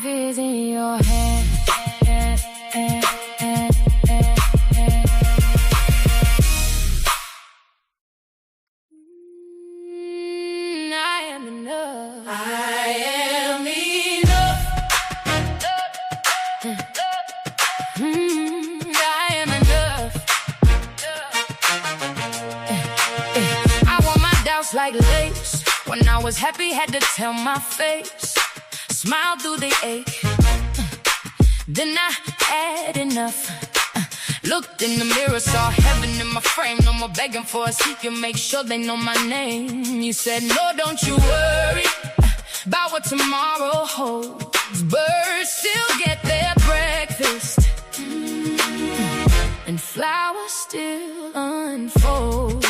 is in your hands. I am enough. I am enough. I am enough. I wore my doubts like lace. When I was happy, had to tell my face. Smile through the ache. Then I had enough. Looked in the mirror, saw heaven in my frame. No more begging for a secret, make sure they know my name. You said, no, don't you worry about what tomorrow holds. Birds still get their breakfast, and flowers still unfold.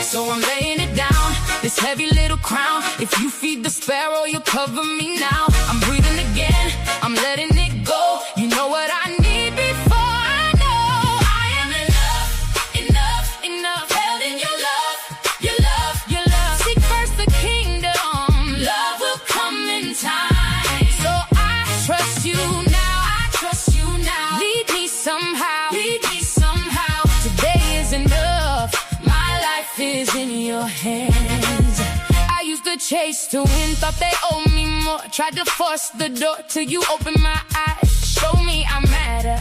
So I'm laying it down, this heavy little crown. If you feed the sparrow, you'll cover me now. I'm breathing again, I'm letting it go. You know what I need before I know I am enough, enough, enough. Held in your love, your love, your love. Seek first the kingdom, love will come in time. So I trust you now, I trust you now. Lead me somehow, lead me somehow. Today is enough, my life is in your hands. I used to chase to win, thought they owed me more. Tried to force the door till you opened my eyes. Show me I matter.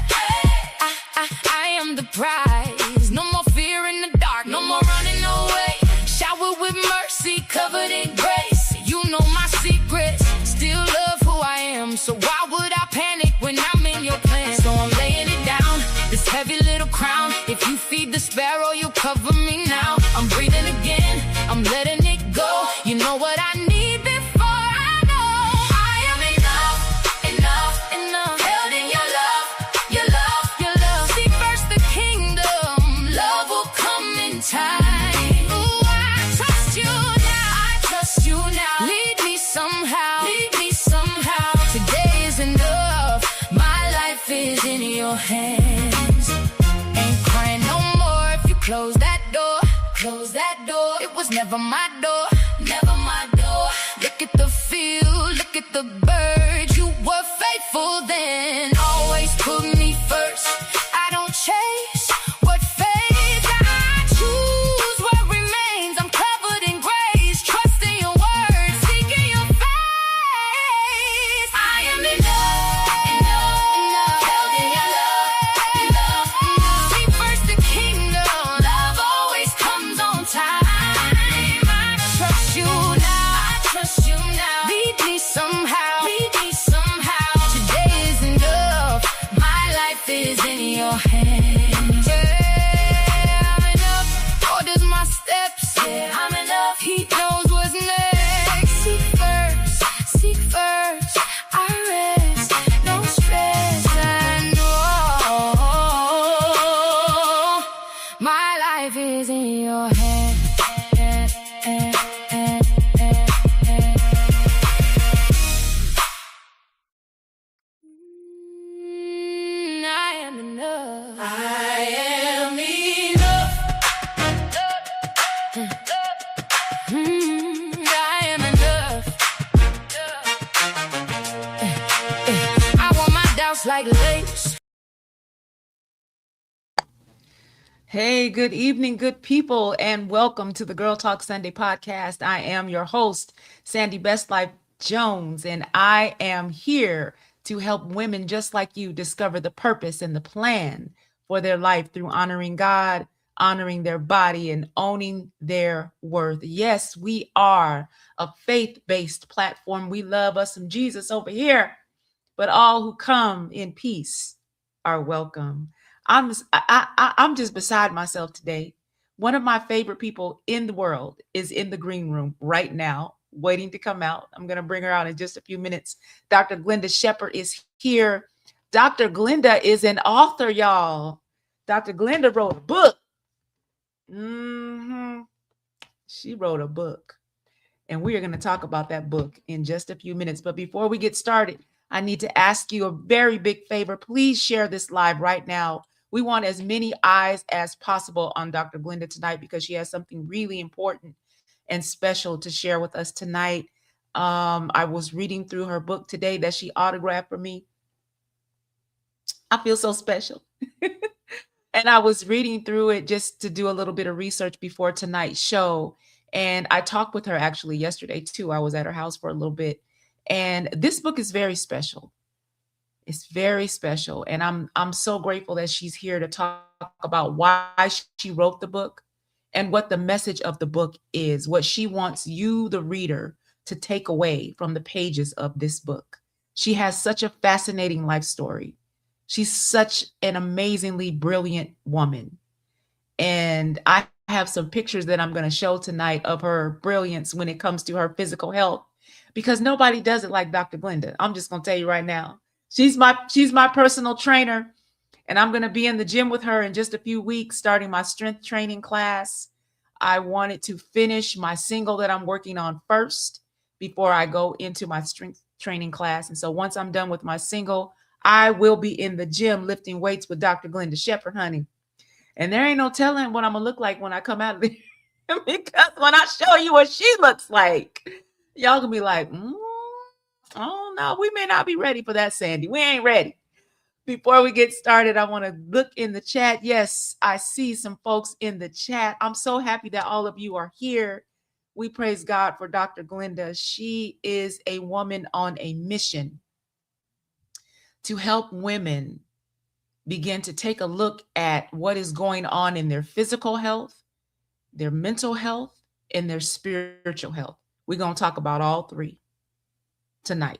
I am the prize. No more fear in the dark, no more running away. Showered with mercy, covered in grace. You know my secrets, still love who I am. So why would I panic when I'm in your plan? So I'm laying it down, this heavy little crown. If you feed the sparrow, you'll cover me now. I'm breathing again, I'm letting it go. You know what I need before I know I am enough, enough, enough. Held in your love, your love, your love. Seek first the kingdom, love will come in time. Ooh, I trust you now, I trust you now. Lead me somehow, lead me somehow. Today is enough, my life is in your hands. Ain't crying no more if you close that door. Close that door, it was never my door, never my door. Look at the field, look at the birds. You were faithful then, always put me first. I don't chase what fades, I choose what remains. I'm covered in grace, trusting your word, seeking your face. I am enough, enough, enough. Held in your love, enough, enough. Seek first the kingdom, love always comes on time. I trust you now, I trust you now. Lead me somehow, lead me somehow. Today is enough, my life is in your hands. Yeah, I'm enough, orders my steps. Yeah, I'm enough, he knows what's next. Seek first, I rest, no stress. I know my life is in your hands. I am enough. I am enough. I am enough. I want my doubts like lace. Hey, good evening, good people, and welcome to the Girl Talk Sunday podcast. I am your host, Sandi BestLife Jones, and I am here to help women just like you discover the purpose and the plan for their life through honoring God, honoring their body, and owning their worth. Yes, we are a faith-based platform. We love us some Jesus over here, but all who come in peace are welcome. I'm just beside myself today. One of my favorite people in the world is in the green room right now, waiting to come out. I'm going to bring her out in just a few minutes. Dr. Glenda Shepard is here. Dr. Glenda is an author, y'all. Dr. Glenda wrote a book. She wrote a book. And we are going to talk about that book in just a few minutes. But before we get started, I need to ask you a very big favor. Please share this live right now. We want as many eyes as possible on Dr. Glenda tonight because she has something really important and special to share with us tonight. I was reading through her book today that she autographed for me. I feel so special. And I was reading through it just to do a little bit of research before tonight's show. And I talked with her actually yesterday too. I was at her house for a little bit. And this book is very special. It's very special. And I'm so grateful that she's here to talk about why she wrote the book and what the message of the book is, what she wants you, the reader, to take away from the pages of this book. She has such a fascinating life story. She's such an amazingly brilliant woman. And I have some pictures that I'm going to show tonight of her brilliance when it comes to her physical health because nobody does it like Dr. Glenda. I'm just going to tell you right now. She's my personal trainer, and I'm going to be in the gym with her in just a few weeks starting my strength training class. I wanted to finish my single that I'm working on first before I go into my strength training class. And so once I'm done with my single, I will be in the gym lifting weights with Dr. Glenda Shepard, honey. And there ain't no telling what I'm gonna look like when I come out of there. Because when I show you what she looks like, y'all gonna be like, oh no, we may not be ready for that, Sandi. We ain't ready. Before we get started, I want to look in the chat. Yes, I see some folks in the chat. I'm so happy that all of you are here. We praise God for Dr. Glenda. She is a woman on a mission to help women begin to take a look at what is going on in their physical health, their mental health, and their spiritual health. We're going to talk about all three tonight.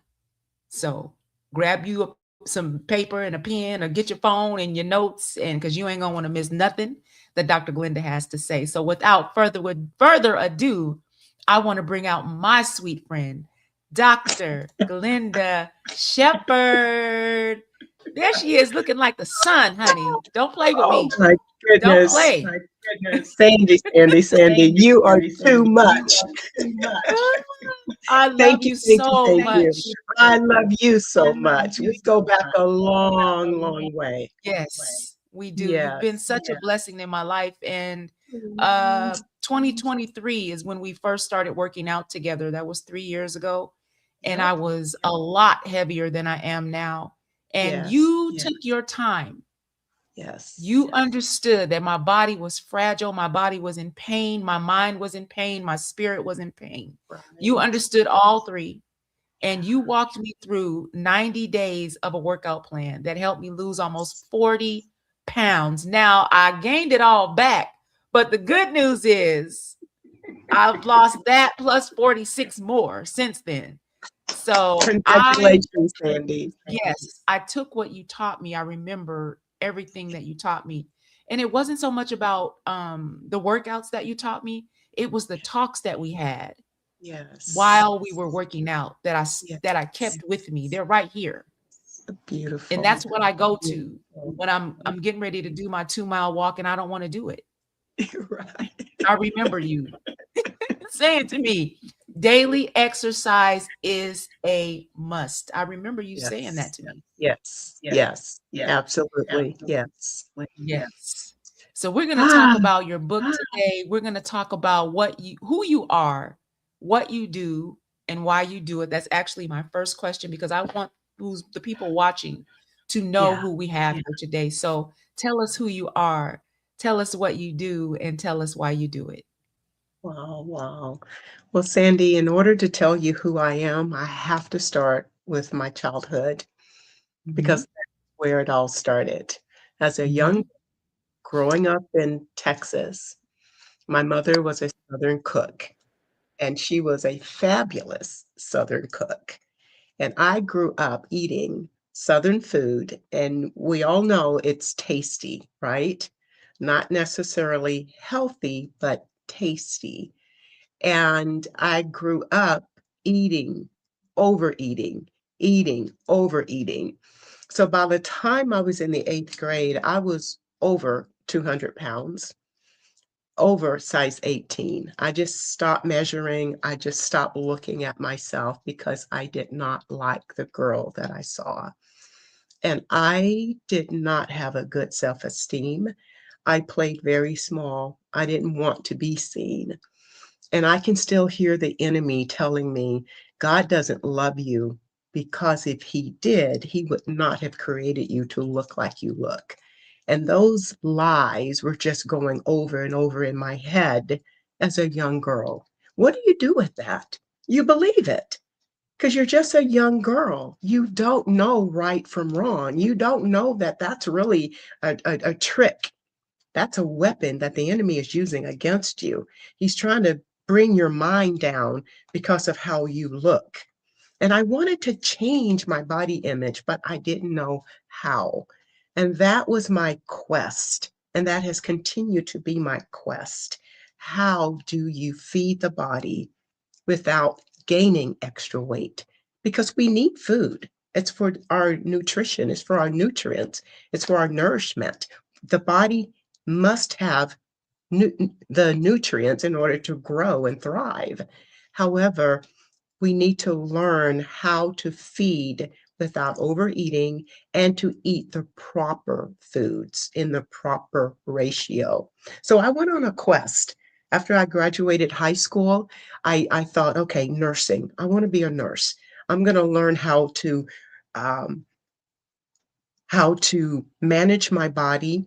So grab you some paper and a pen or get your phone and your notes, and because you ain't going to want to miss nothing that Dr. Glenda has to say. So without further ado, I want to bring out my sweet friend, Dr. Glenda Shepard. There she is, looking like the sun, honey. Don't play with me. My Don't goodness. play. My goodness. Sandy, you are too much. I love Thank you you, thank you, so thank much. you. I love you so much. We go back a long, long way. Yes, we do. You've been Yes. such a blessing in my life. And Mm, 2023 is when we first started working out together. That was 3 years ago. And I Yep. was a lot heavier than I am now. And Yes. you took your time. Yes. You understood that my body was fragile. My body was in pain. My mind was in pain. My spirit was in pain. You Right. understood all three. And you walked me through 90 days of a workout plan that helped me lose almost 40 pounds. Now I gained it all back. But the good news is I've lost that plus 46 more since then. So Congratulations, Sandy. yes, I took what you taught me. I remember everything that you taught me. And it wasn't so much about the workouts that you taught me. It was the talks that we had Yes. while we were working out that I Yes. kept with me. They're right here. And Beautiful. that's what I go to Beautiful. when I'm getting ready to do my 2-mile walk and I don't want to do it. Right. I remember you saying to me, daily exercise is a must. I remember you saying that Yes. to me. Yes. Yes. Absolutely. Yes. Yes. So we're going to talk Ah, about your book today. We're going to talk about who you are, what you do, and why you do it. That's actually my first question because I want the people watching to know yeah. who we have here today. So tell us who you are, tell us what you do, and tell us why you do it. Wow. Wow. Well, Sandy, in order to tell you who I am, I have to start with my childhood because Mhm, that's where it all started. As a young mhm, growing up in Texas, my mother was a Southern cook, and she was a fabulous Southern cook. And I grew up eating Southern food, and we all know it's tasty, right? Not necessarily healthy, but tasty. And I grew up eating, overeating, eating, overeating. So by the time I was in the 8th grade, I was over 200 pounds, over size 18. I just stopped measuring. I just stopped looking at myself because I did not like the girl that I saw. And I did not have a good self-esteem. I played very small. I didn't want to be seen. And I can still hear the enemy telling me, God doesn't love you because if he did, he would not have created you to look like you look. And those lies were just going over and over in my head as a young girl. What do you do with that? You believe it because you're just a young girl. You don't know right from wrong. You don't know that that's really a trick. That's a weapon that the enemy is using against you. He's trying to bring your mind down because of how you look. And I wanted to change my body image, but I didn't know how. And that was my quest. And that has continued to be my quest. How do you feed the body without gaining extra weight? Because we need food. It's for our nutrition, it's for our nutrients, it's for our nourishment. The body must have the nutrients in order to grow and thrive. However, we need to learn how to feed without overeating and to eat the proper foods in the proper ratio. So I went on a quest. After I graduated high school, I thought, okay, nursing. I want to be a nurse. I'm going to learn um, how to manage my body,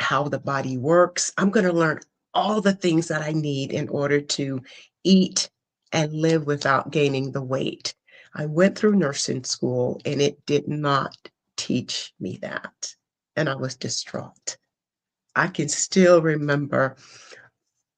how the body works. I'm going to learn all the things that I need in order to eat and live without gaining the weight. I went through nursing school and it did not teach me that. And I was distraught. I can still remember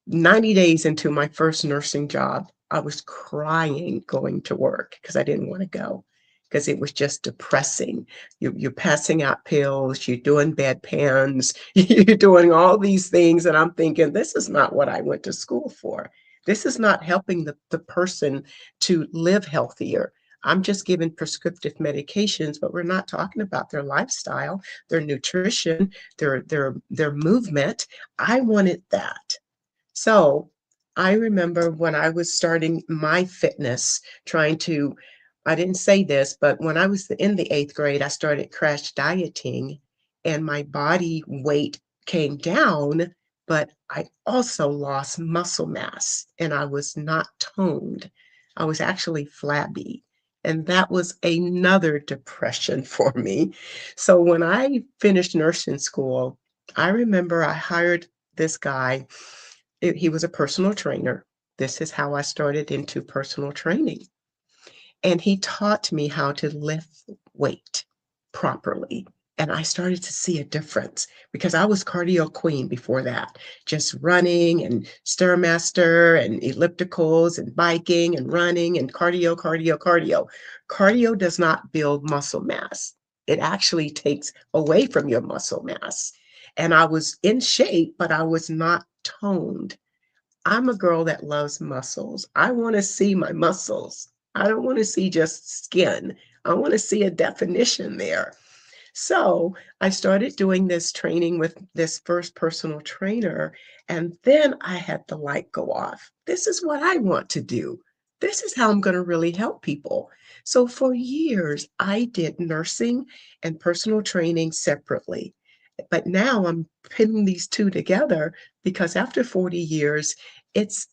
90 days into my first nursing job, I was crying going to work because I didn't want to go because it was just depressing. You're passing out pills, you're doing bedpans, you're doing all these things. And I'm thinking, this is not what I went to school for. This is not helping the person to live healthier. I'm just giving prescriptive medications, but we're not talking about their lifestyle, their nutrition, their movement. I wanted that. So I remember when I was starting my fitness, trying to, I didn't say this, but when I was in the eighth grade, I started crash dieting and my body weight came down, but I also lost muscle mass and I was not toned. I was actually flabby. And that was another depression for me. So when I finished nursing school, I remember I hired this guy. He was a personal trainer. This is how I started into personal training. And he taught me how to lift weight properly. And I started to see a difference because I was cardio queen before that, just running and stairmaster and ellipticals and biking and running and cardio, cardio, cardio. Cardio does not build muscle mass. It actually takes away from your muscle mass. And I was in shape, but I was not toned. I'm a girl that loves muscles. I want to see my muscles. I don't want to see just skin. I want to see a definition there. So I started doing this training with this first personal trainer, and then I had the light go off. This is what I want to do. This is how I'm going to really help people. So for years, I did nursing and personal training separately. But now I'm pinning these two together because after 40 years, it's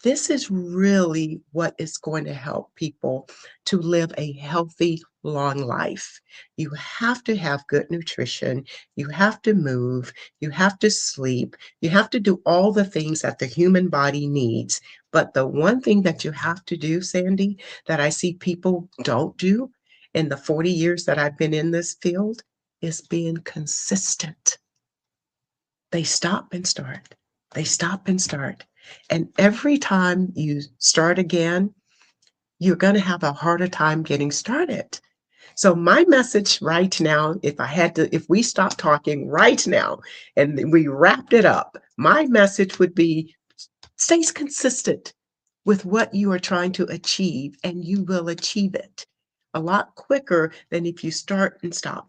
this is really what is going to help people to live a healthy, long life. You have to have good nutrition. You have to move. You have to sleep. You have to do all the things that the human body needs. But the one thing that you have to do, Sandy, that I see people don't do in the 40 years that I've been in this field is being consistent. They stop and start. They stop and start. And every time you start again, you're going to have a harder time getting started. So my message right now, if we stop talking right now and we wrapped it up, my message would be stay consistent with what you are trying to achieve and you will achieve it a lot quicker than if you start and stop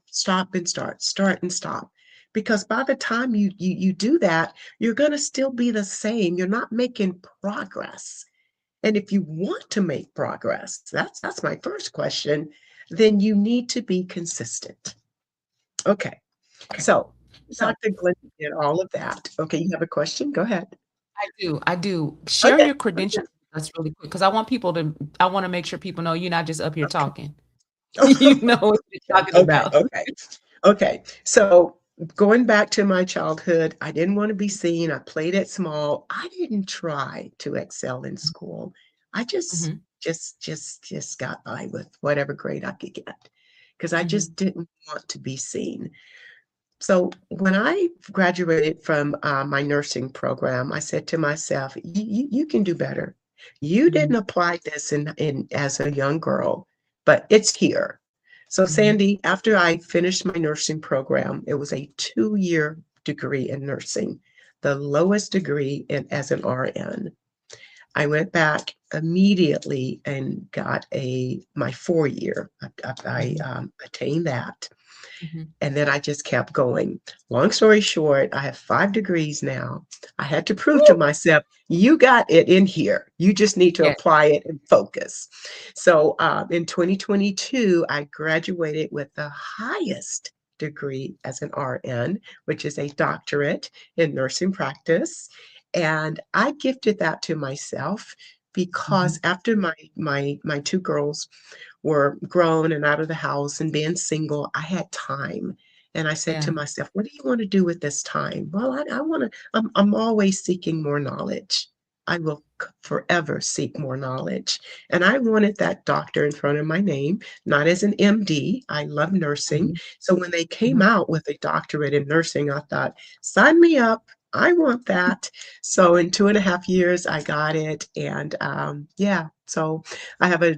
and start and stop. Because by the time you do that, you're going to still be the same. You're not making progress. And if you want to make progress, that's my first question, then you need to be consistent. Okay. So So Dr. Glenda did all of that. Okay, you have a question? Go ahead. I do. Share Okay. your credentials That's really quick because I want to make sure people know you're not just up here Okay. talking. You know what you're talking Okay, about. okay, okay. So going back to my childhood, I didn't want to be seen. I played it small. I didn't try to excel in school. I just Mhm, just got by with whatever grade I could get because I mhm, just didn't want to be seen. So when I graduated from my nursing program, I said to myself, you can do better. You mhm, didn't apply this in as a young girl, but it's here. So mhm. Sandy, after I finished my nursing program, it was a 2-year degree in nursing, the lowest degree as an RN. I went back immediately and got my 4-year. Mhm, Attained that. mhm. And then I just kept going. Long story short, I have 5 degrees now. I had to prove to Woo! myself, you got it in here. You just need to Yeah. apply it and focus. So in 2022, I graduated with the highest degree as an RN, which is a doctorate in nursing practice. And I gifted that to myself because Mhm. after my two girls were grown and out of the house and being single, I had time. And I said to Yeah. myself, what do you want to do with this time? Well, I want to, I'm always seeking more knowledge. I will forever seek more knowledge. And I wanted that doctor in front of my name, not as an MD. I love nursing. Mhm, So when they came mhm. out with a doctorate in nursing, I thought, sign me up. I want that. So in 2.5 years, I got it. And yeah, so I have a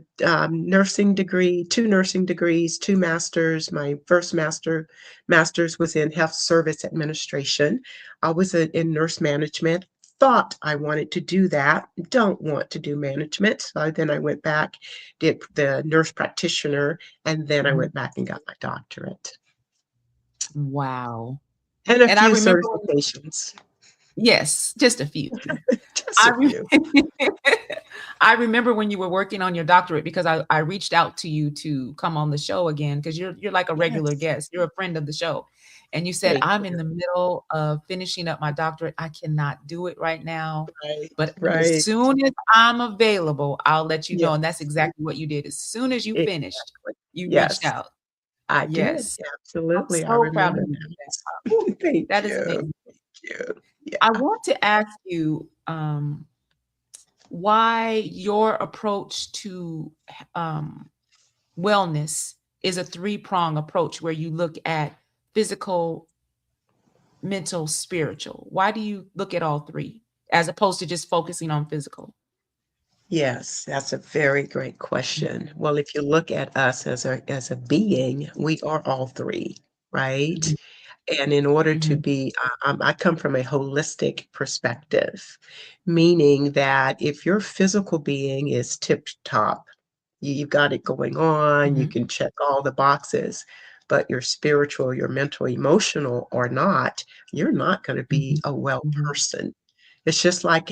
nursing degree, 2 nursing degrees, 2 masters. My first master's was in health service administration. I was in nurse management. Thought I wanted to do that. Don't want to do management. So then I went back, did the nurse practitioner, and then I Mhm. went back and got my doctorate Wow. and a And I few remember certifications. yes, just a few. Just I a few. re I remember when you were working on your doctorate because I reached out to you to come on the show again because you're like a regular Yes. guest. You're a friend of the show. And you said, Thank "I'm in you. the middle of finishing up my doctorate. I cannot do it right now, Right. but as Right. soon as I'm available, I'll let you Yeah. know." And that's exactly what you did. As soon as you finished, Exactly. you reached Yes. out. I did, Yes. I'm absolutely, I so proud remember of you for that. Woo, that. Thank that is you, amazing. thank you. I Yeah. want to ask you, why your approach to um, wellness is a three-prong approach where you look at physical, mental, spiritual. Why do you look at all three as opposed to just focusing on physical? Yes, that's a very great question. Well, if you look at us as a being, we are all 3, right? Mhm, And in order to mhm, be, I come from a holistic perspective, meaning that if your physical being is tip top, you've got it going on, you mhm, can check all the boxes, but your spiritual, your mental, emotional or not, you're not going to be mhm, a well mhm. person. It's just like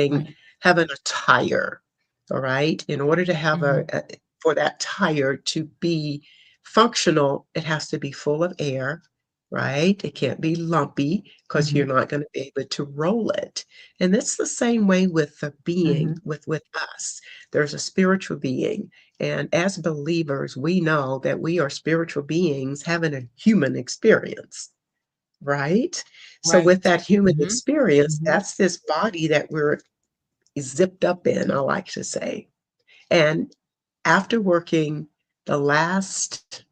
Right. having a tire, all right? In order to have Mhm, for that tire to be functional, it has to be full of air, right? It can't be lumpy because you're mhm, not going to be able to roll it. And it's the same way with the being, mhm, with us. There's a spiritual being. And as believers, we know that we are spiritual beings having a human experience, right? So with right. that human Mhm, experience, mhm, that's this body that we're zipped up in, I like to say. And after working the last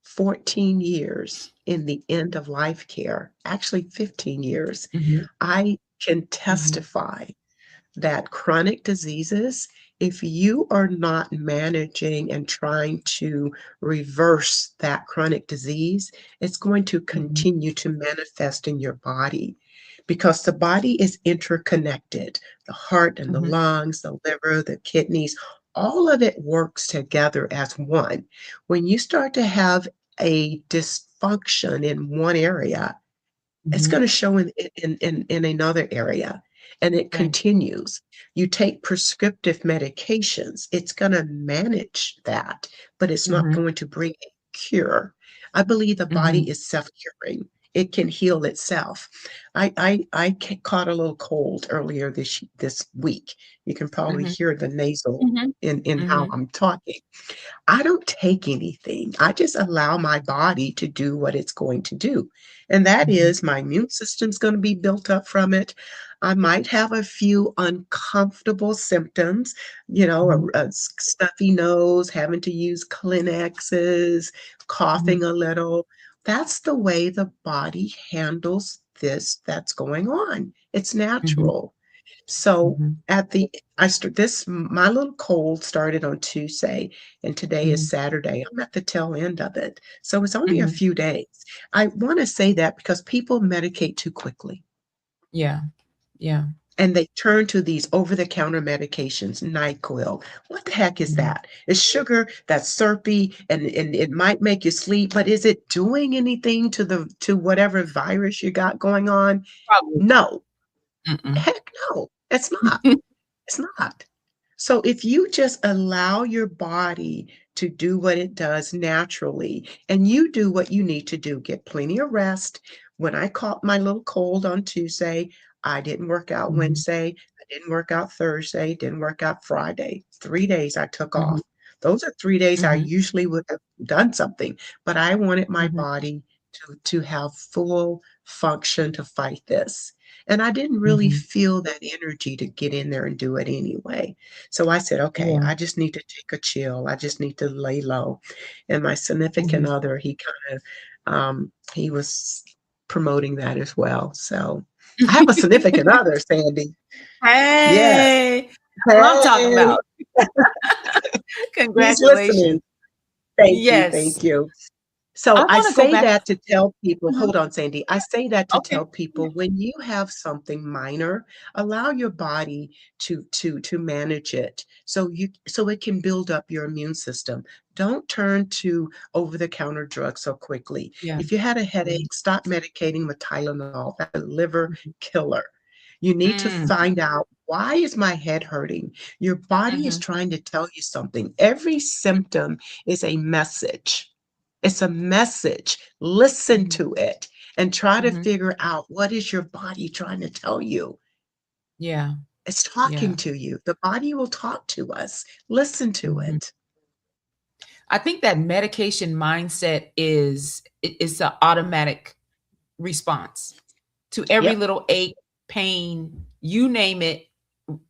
14 years in the end of life care, actually 15 years, mhm, I can mhm, testify that chronic diseases, if you are not managing and trying to reverse that chronic disease, it's going to mhm, continue to manifest in your body because the body is interconnected. The heart and the mhm, lungs, the liver, the kidneys, all of it works together as one. When you start to have a dysfunction in one area, it's mhm. gonna show in another area, and it Right. continues. You take prescriptive medications, it's gonna manage that, but it's not Mhm, going to bring a cure. I believe the body mhm, is self-curing. it can heal itself. Caught a little cold earlier this week. You can probably Mhm. hear the nasal Mhm. in how Mhm. I'm talking. I don't take anything. I just allow my body to do what it's going to do. And that Mhm. is my immune system's going to be built up from it. I might have a few uncomfortable symptoms, Mhm. a stuffy nose, having to use Kleenexes, Mhm. coughing a little. That's the way the body handles this that's going on. It's Mhm. natural. So Mhm. at the I st this my little cold started on Tuesday, and today is Mhm. Saturday. I'm at the tail end of it, so it's only a Mhm. few days. I wanna say that because people medicate too quickly, Yeah. Yeah. and they turn to these over-the-counter medications, NyQuil. What the heck is Mhm. that? It's sugar that's syrupy, and it might make you sleep, but is it doing anything to whatever virus you got going on? Probably not. No. Mm-mm. Heck no, it's not. It's not. So if you just allow your body to do what it does naturally, and you do what you need to do, get plenty of rest. When I caught my little cold on Tuesday, I didn't work out Mhm. Wednesday, I didn't work out Thursday, didn't work out Friday. 3 days I took Mhm. off. Those are 3 days I Mhm. usually would have done something, but I wanted my Mhm. body to have full function to fight this. And I didn't really Mhm. feel that energy to get in there and do it anyway. So I said, okay, Yeah. I just need to take a chill. I just need to lay low. And my significant Mhm. other, he was promoting that as well. So I have a significant other, Sandy. Yeah. Hey, that's what I'm talking Hey, about. he's Congratulations. listening. Thank you. Yes. Thank you. So I I wanna go say back. that to tell people, Mhm. hold on, Sandy. I say that to Okay. tell Yeah. people when you have something minor, allow your body to manage it so it can build up your immune system. Don't turn to over-the-counter drugs so quickly. Yeah. If you had a Mhm. headache, stop medicating with Tylenol. That's a liver Mhm. killer. You need to Mm. find out, why is my head hurting? Your body is Mhm. trying to tell you something. Every Mm. symptom is a message. It's a message. Listen Mhm. to it and try to Mhm. figure out, what is your body trying to tell you? Yeah. It's talking Yeah. to you. The body will talk to us. Listen to Mhm. it. I think that medication mindset is an automatic response to every Yep. little ache, pain, you name it.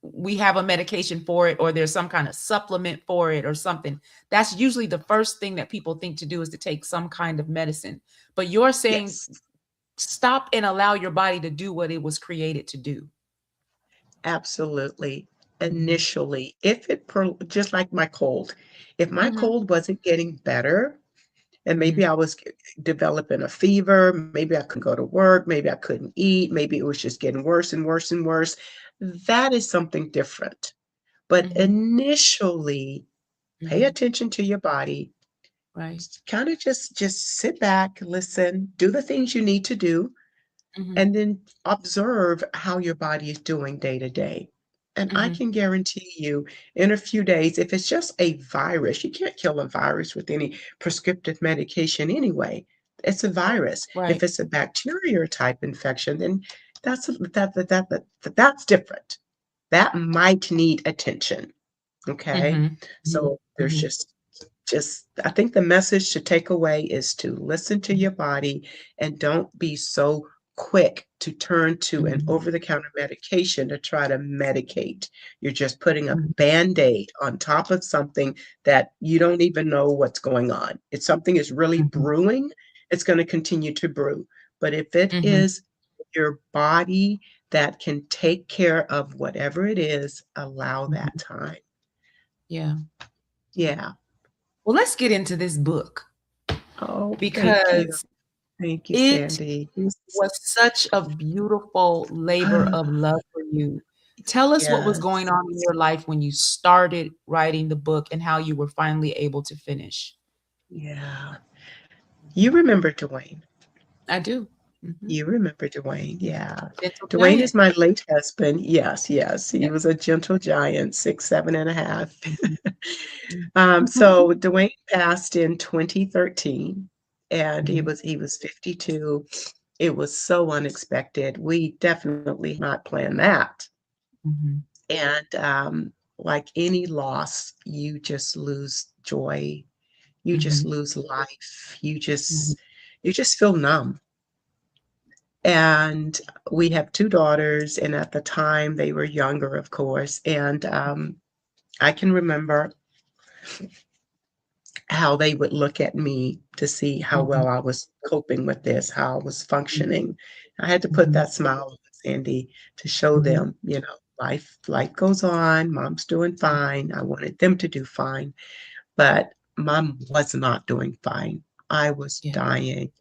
We have a medication for it, or there's some kind of supplement for it, or something. That's usually the first thing that people think to do, is to take some kind of medicine. But you're saying Yes. stop and allow your body to do what it was created to do. Absolutely. Mhm. Initially, just like my cold, if my Mhm. cold wasn't getting better, and maybe Mhm. I was developing a fever, maybe I couldn't go to work, maybe I couldn't eat, maybe it was just getting worse and worse and worse. That is something different. But Mhm. initially, pay Mhm. attention to your body. Right. Kind of just sit back, listen, do the things you need to do, Mhm. and then observe how your body is doing day to day. And I Mhm. can guarantee you, in a few days, if it's just a virus, you can't kill a virus with any prescriptive medication anyway. It's a virus. If Right. it's a bacteria type infection, then that's different. That might need attention. Okay. Mhm. Mhm. So there's Mhm. just I think the message to take away is to listen to Mhm. your body and don't be so quick to turn to an Mhm. over-the-counter medication to try to medicate. You're just putting a Mhm. Band-Aid on top of something that you don't even know what's going on. If something is really Mhm. brewing, it's going to continue to brew. But if it Mhm. is your body that can take care of whatever it is, allow that Mhm. time. Yeah. Yeah. Well, let's get into this book, Oh, thank you. because Thank you, it Sandy. Yes. was such a beautiful labor of Ah, love for you. Tell us what was yes. going on in your life when you started writing the book, and how you were finally able to finish. Yeah. You remember Dwayne. I do. Mhm. You remember Dwayne. Yeah. Gentle Dwayne is Giant. my late husband. Yes, yes. He Yep. was a gentle giant, 6'7" and a half. Mhm. Mhm. So Dwayne passed in 2013, and he Mhm. was 52. it was so unexpected. We definitely not planned that. Mhm. And like any loss, you just lose joy. You just Mhm. lose life. Mhm. You just feel numb. And we have two daughters, and at the time they were younger, of course. And I can remember how they would look at me to see how Mhm. well I was coping with this, how I was Mhm. functioning. I had to put Mhm. that smile on, Sandy, to show Mhm. them, life goes on. Mom's doing fine. I wanted them to do fine, but mom was not doing fine. I was Yeah. dying.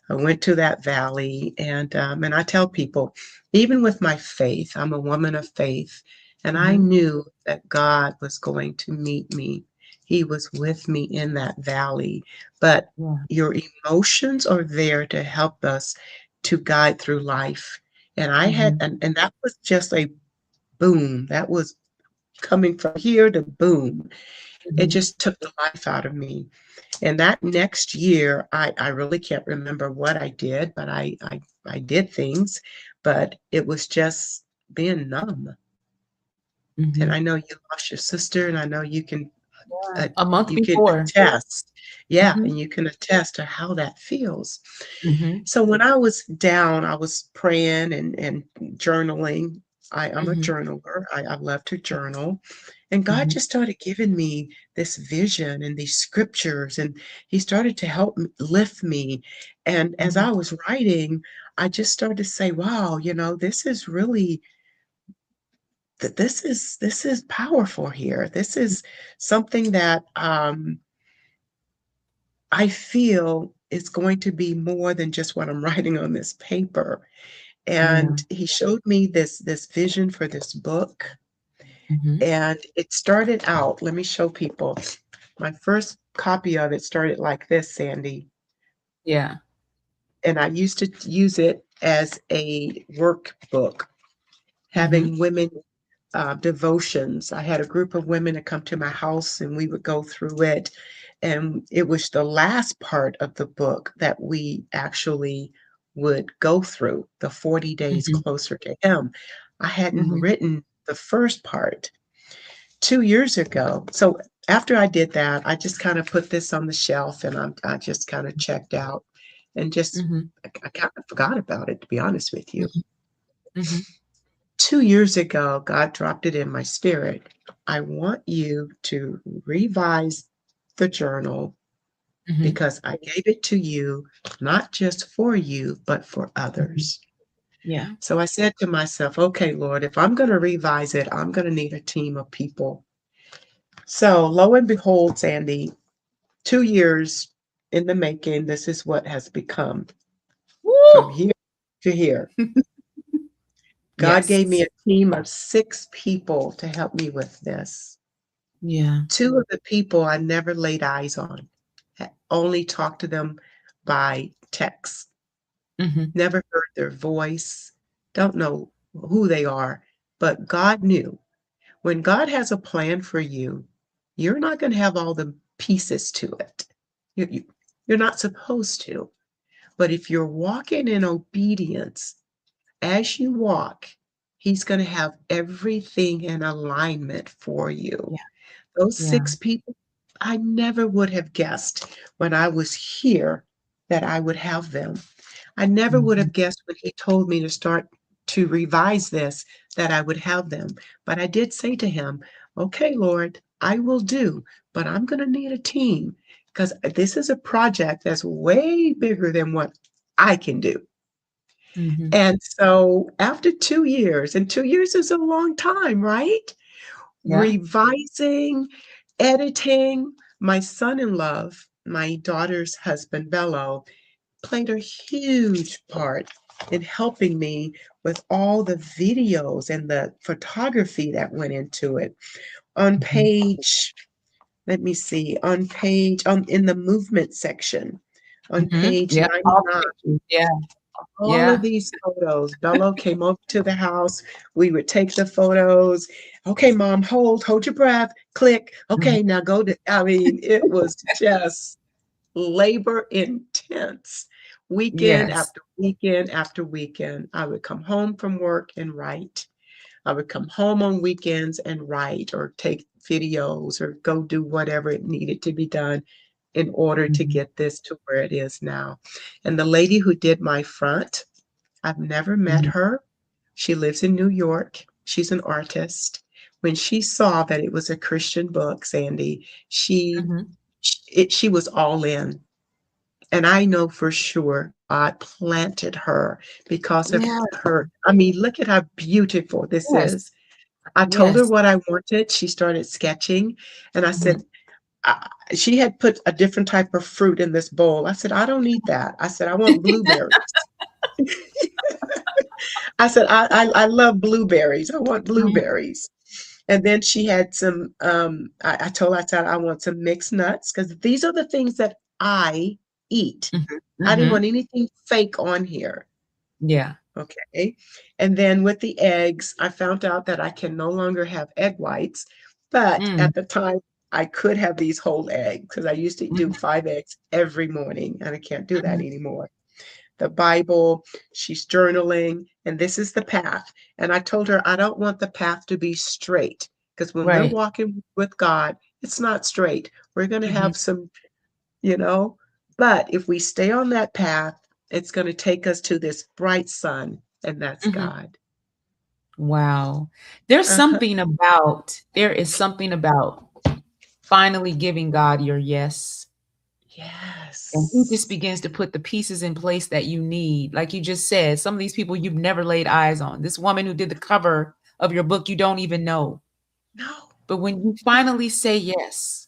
I went to that valley, and I tell people, even with my faith, I'm a woman of faith, and I Mhm. knew that God was going to meet me. He was with me in that valley. But Yeah. your emotions are there to help us to guide through life. And I had, Mhm. and that was just a boom. That was coming from here to boom. It Mhm. just took the life out of me. And that next year, I really can't remember what I did, but I did things, but it was just being numb. And Mhm. I know you lost your sister, and I know Yeah. A month you can before. attest, yeah, Mhm. and you can attest to how that feels. Mhm. So when I was down, I was praying and journaling. I'm a Mhm. journaler. I love to journal. And God Mhm. just started giving me this vision and these scriptures, and He started to help lift me. And as Mhm. I was writing, I just started to say, wow, this is really this is powerful here. This is something that I feel is going to be more than just what I'm writing on this paper. Yeah. And he showed me this vision for this book, Mhm. and it started out, let me show people. My first copy of it started like this, Sandy, Yeah. and I used to use it as a workbook, Mhm. having women devotions. I had a group of women that come to my house, and we would go through it. And it was the last part of the book that we actually would go through, the 40 days Mhm. closer to Him. I hadn't Mhm. written the first part 2 years ago. So after I did that, I just kind of put this on the shelf, and I just kind of checked out and just Mhm. I kind of forgot about it, to be honest with you. Mhm. Mhm. 2 years ago, God dropped it in my spirit. I want you to revise the journal Mhm. because I gave it to you, not just for you, but for Mhm. others. Yeah. So I said to myself, okay, Lord, if I'm going to revise it, I'm going to need a team of people. So lo and behold, Sandy, 2 years in the making, this is what has become from Woo! here to here. God Yes. gave me a team of 6 people to help me with this. Yeah. 2 of the people I never laid eyes on, only talked to them by text, Mhm. never heard their voice, don't know who they are, but God knew. When God has a plan for you, you're not going to have all the pieces to it. You, you're not supposed to. But if you're walking in obedience, as you walk, He's going to have everything in alignment for you. Yeah. Those Yeah. 6 people, I never would have guessed when I was here that I would have them. I never would Mhm. have guessed when he told me to start to revise this that I would have them. But I did say to him, okay, Lord, I will do, but I'm going to need a team because this is a project that's way bigger than what I can do. Mhm. And so after 2 years, and 2 years is a long time, right? Yeah. Revising, editing. My son-in-law, my daughter's husband, Bello, played a huge part in helping me with all the videos and the photography that went into it. On Mhm. page, let me see, in the movement section, on Mhm. page Yeah. All 99, the pictures. Yeah. all of Yeah. these photos. Bello came over to the house. We would take the photos. Okay, mom, hold your breath. Click. Mhm. Okay, now go to, I mean, it was just labor intense. Weekend Yes. after weekend after weekend. I would come home from work and write. I would come home on weekends and write or take videos or go do whatever it needed to be done in order to Mhm, get this to where it is now. And the lady who did my front, I've never met mhm, her. She lives in New York. She's an artist. When she saw that it was a Christian book, Sandy, mhm. she was all in. And I know for sure God planted her because of Yeah. her. I mean, look at how beautiful this Yes. is. I told her Yes. what I wanted. She started sketching, and I Mhm. said, she had put a different type of fruit in this bowl. I said, I don't need that. I said, I want blueberries. I said, I love blueberries. I want Mhm, blueberries. And then she had some, I told her, I said, I want some mixed nuts because these are the things that I eat. mhm, I didn't mhm. want anything fake on here. Yeah. Okay. And then with the eggs, I found out that I can no longer have egg whites. But Mm, at the time, I could have these whole eggs because I used to do mhm, 5 eggs every morning, and I can't do that mhm, anymore. The Bible, she's journaling, and this is the path. And I told her, I don't want the path to be straight because when we're right. walking with God, it's not straight. We're going to Mhm, have some, you know, but if we stay on that path, it's going to take us to this bright sun, and that's mhm. God. Wow. Uh-huh. There is something about finally giving God your yes. And he just Yes. begins to put the pieces in place that you need. Like you just said, some of these people you've never laid eyes on. This woman who did the cover of your book, you don't even know. No, But when you no. finally say yes,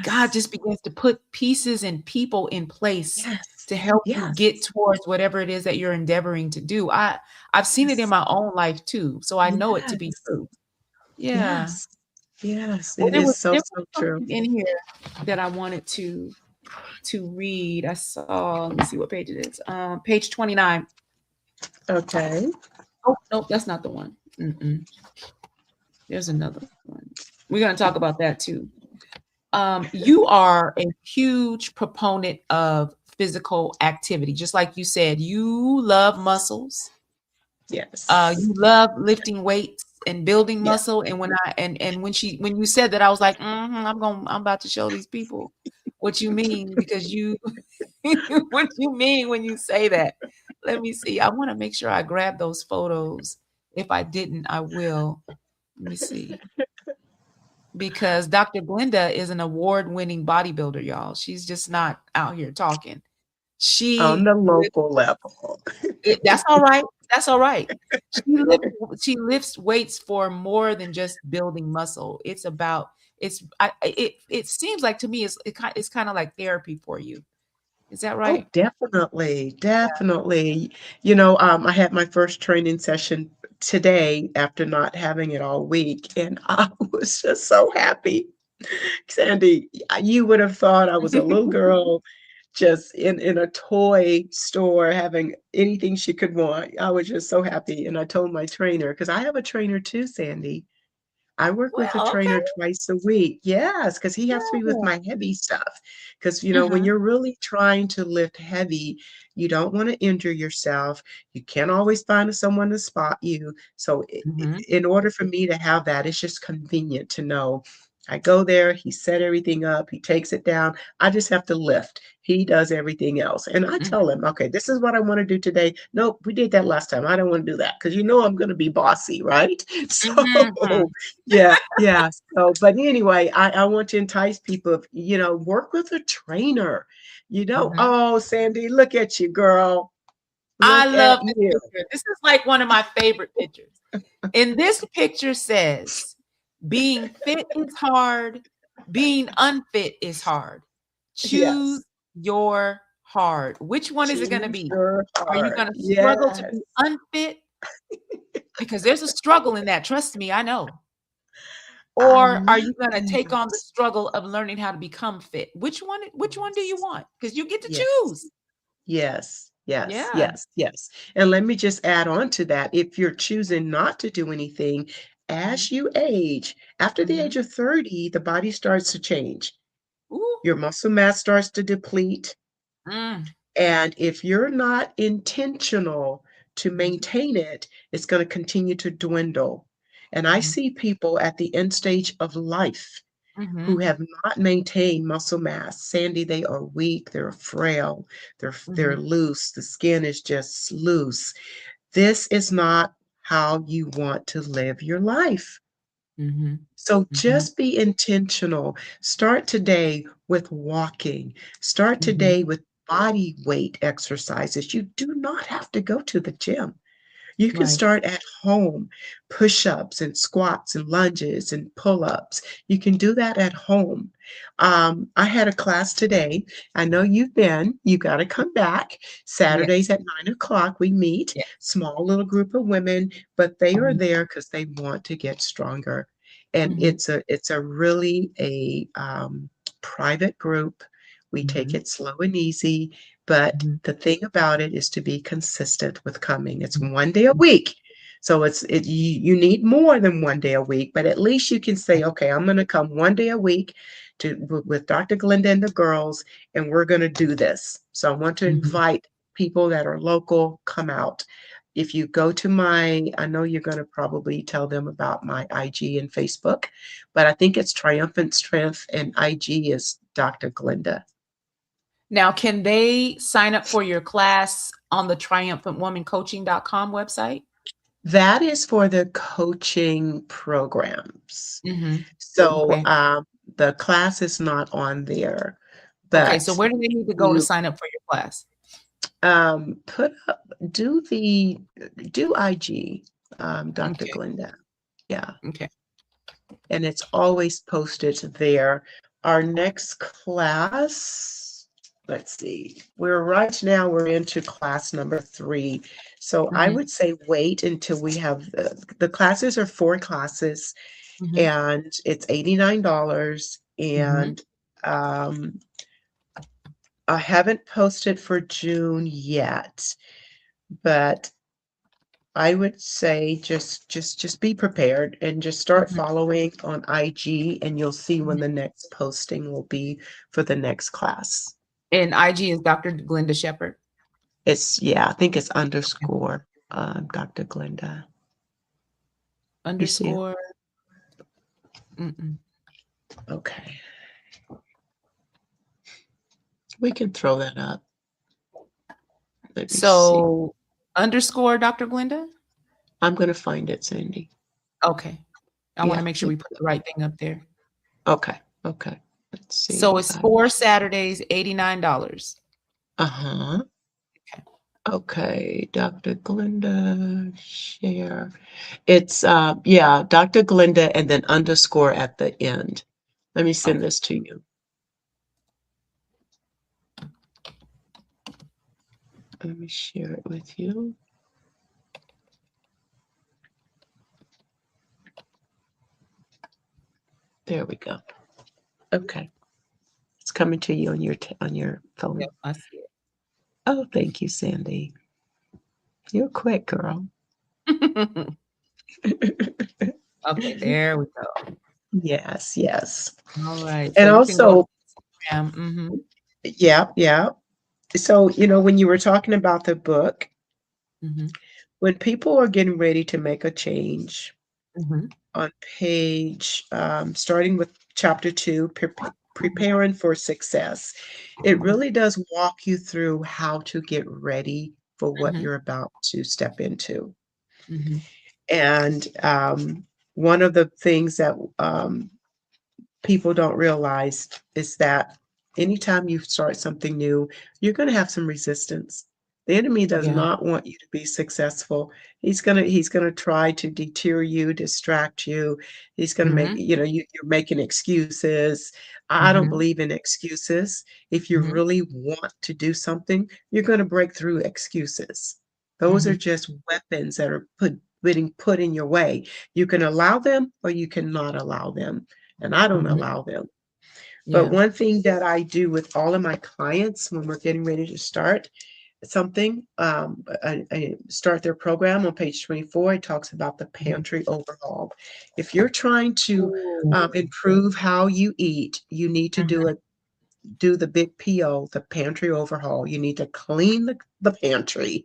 God Yes. just begins to put pieces and people in place Yes. to help you get Yes. towards whatever it is that you're endeavoring to do. I've seen it in Yes. my own life too, so I know it to be Yes. true. Yeah. Yes. Yes. Well, It is so, there was so true. something in here that I wanted to read. I saw, let me see what page it is. Page 29. Okay. Oh, nope, that's not the one. Mm-mm. There's another one. We're going to talk about that too. You are a huge proponent of physical activity. Just like you said, you love muscles. Yes. You love lifting weights and building Yes. muscle. And when you said that, I was like, I'm about to show these people what you mean because you what you mean when you say that. Let me see. I want to make sure I grab those photos. If I didn't, I will. Let me see. Because Dr. Glenda is an award-winning bodybuilder, y'all. She's just not out here talking. On She the lifts local level. that's all right. That's all right. She lifts weights for more than just building muscle. It's about it seems like to me it's kind of like therapy for you. Is that Oh, right? definitely, definitely. I had my first training session today after not having it all week, and I was just so happy. Sandy, you would have thought I was a little girl just in a toy store having anything she could want. I was just so happy, and I told my trainer, because I have a trainer too, Sandy. I work with a Well, okay. trainer twice a week. Yes, because he helps me with Yeah. my heavy stuff. Because, when Mhm. you're really trying to lift heavy, you don't want to injure yourself. You can't always find someone to spot you. So, Mhm. in order for me to have that, it's just convenient to know. I go there, he set everything up, he takes it down. I just have to lift. He does everything else. And I Mhm. tell him, okay, this is what I want to do today. Nope, we did that last time. I don't want to do that because I'm going to be bossy, right? So, Mhm. yeah, yeah. So, but anyway, I want to entice people, work with a trainer. Mhm. Oh, Sandy, look at you, girl. I Look at love this you. picture. This is like one of my favorite pictures. And this picture says, being fit is hard, being unfit is hard. Choose Yes. your hard. Which one is it going to Choose be? your Are you heart. going to struggle to Yes. be unfit? Because there's a struggle in that. Trust me, I know. I Or are love you going to take on the it. struggle of learning how to become fit? Which one do you Yes. want? Because you get to Yes. choose. Yes, yes, Yeah. yes, yes. And let me just add on to that. If you're choosing not to do anything, Mhm. as you age, after the age Mhm. of 30, the body starts to change. Ooh. Your muscle mass starts to deplete. Mm. And if you're not intentional to Mhm. maintain it, it's going to continue to dwindle. And I Mhm. see people at the end stage of life who Mhm. have not maintained muscle mass. Sandy, they are weak, they're frail, they're Mhm. loose, the skin is just loose. This is not how you want to live your life. Mhm. So Mhm. just be intentional. Start today with walking. Start Mhm. today with body weight exercises. You do not have to go to the gym. You can Right. start at home, push-ups and squats and lunges and pull-ups. You can do that at home. I had a class today. I know you've been. You got to come back. Saturdays Yes. at 9 o'clock, we meet. Yeah. Small little group of women, but they are Mhm. there because they want to get stronger. And Mhm. it's a really a private group. We take Mhm. it slow and easy, but Mhm. the thing about it is to be consistent with coming. It's Mhm. 1 day a week. So you need more than 1 day a week, but at least you can say, okay, I'm going to come 1 day a week with Dr. Glenda and the girls, and we're going to do this. So I want to Mhm. invite people that are local, come out. If you go to I know you're going to probably tell them about my IG and Facebook, but I think it's Triumphant Strength and IG is Dr. Glenda. Now, can they sign up for your class on the triumphantwomancoaching.com website? That is for the coaching programs. Mhm. So, Okay. the class is not on there, Okay, so but where do they need to go to you, sign up for your class? put up do the do IG, Dr. Okay. Glenda. Yeah, Okay. and it's always posted there. Our next class, let's see, we're into class number 3. So I Mhm. would say wait until we have the classes are 4 classes Mhm. and it's $89 Mhm. and um, I haven't posted for June yet, but I would say just be prepared and just start Mhm. following on IG and you'll see when Mhm. the next posting will be for the next class. And IG is Dr. Glenda Shepard. I think it's underscore Dr. Glenda. You see it? Underscore. Mm-mm. Okay. We can throw that up. Let me see. So underscore Dr. Glenda? I'm gonna find it, Sandy. Okay. I want to Yeah. make sure we put the right thing up there. Okay. Okay. Let's So see. it's 4 Saturdays, $89. Uh-huh. Okay. Okay, Dr. Glenda, share. It's yeah, Dr. Glenda and then underscore at the end. Let me send Okay. this to you. Let me share it with you. There we go. Okay. It's coming to you on your phone. Yep, I see Oh, thank you, Sandy. You're quick, girl. it. Okay, there we go. Yes, yes. All right. So And you can go to also, Instagram. Mhm. yeah, yeah. So, when you were talking about the book, Mhm. when people are getting ready to make a change, Mhm. on page, starting with chapter 2, Mhm. preparing for success. It Mhm. really does walk you through how to get ready for what Mhm. you're about to step into. Mhm. And one of the things that people don't realize is that anytime you start something new, you're going to have some resistance. The enemy does Yeah. not want you to be successful. He's going to try to deter you, distract you. He's going to make, Mhm. you're making excuses. I don't Mhm. believe in excuses. If you Mhm. really want to do something, you're going to break through excuses. Those are Mhm. just weapons that are being put in your way. You can allow them or you cannot allow them, and I don't Mhm. allow them. But Yeah. one thing that I do with all of my clients when we're getting ready to start something, I start their program on page 24. It talks about the Mhm. pantry overhaul. If you're trying to Ooh. improve how you eat, you need to Mhm. do it. do the big PO, the pantry overhaul. You need to clean the pantry.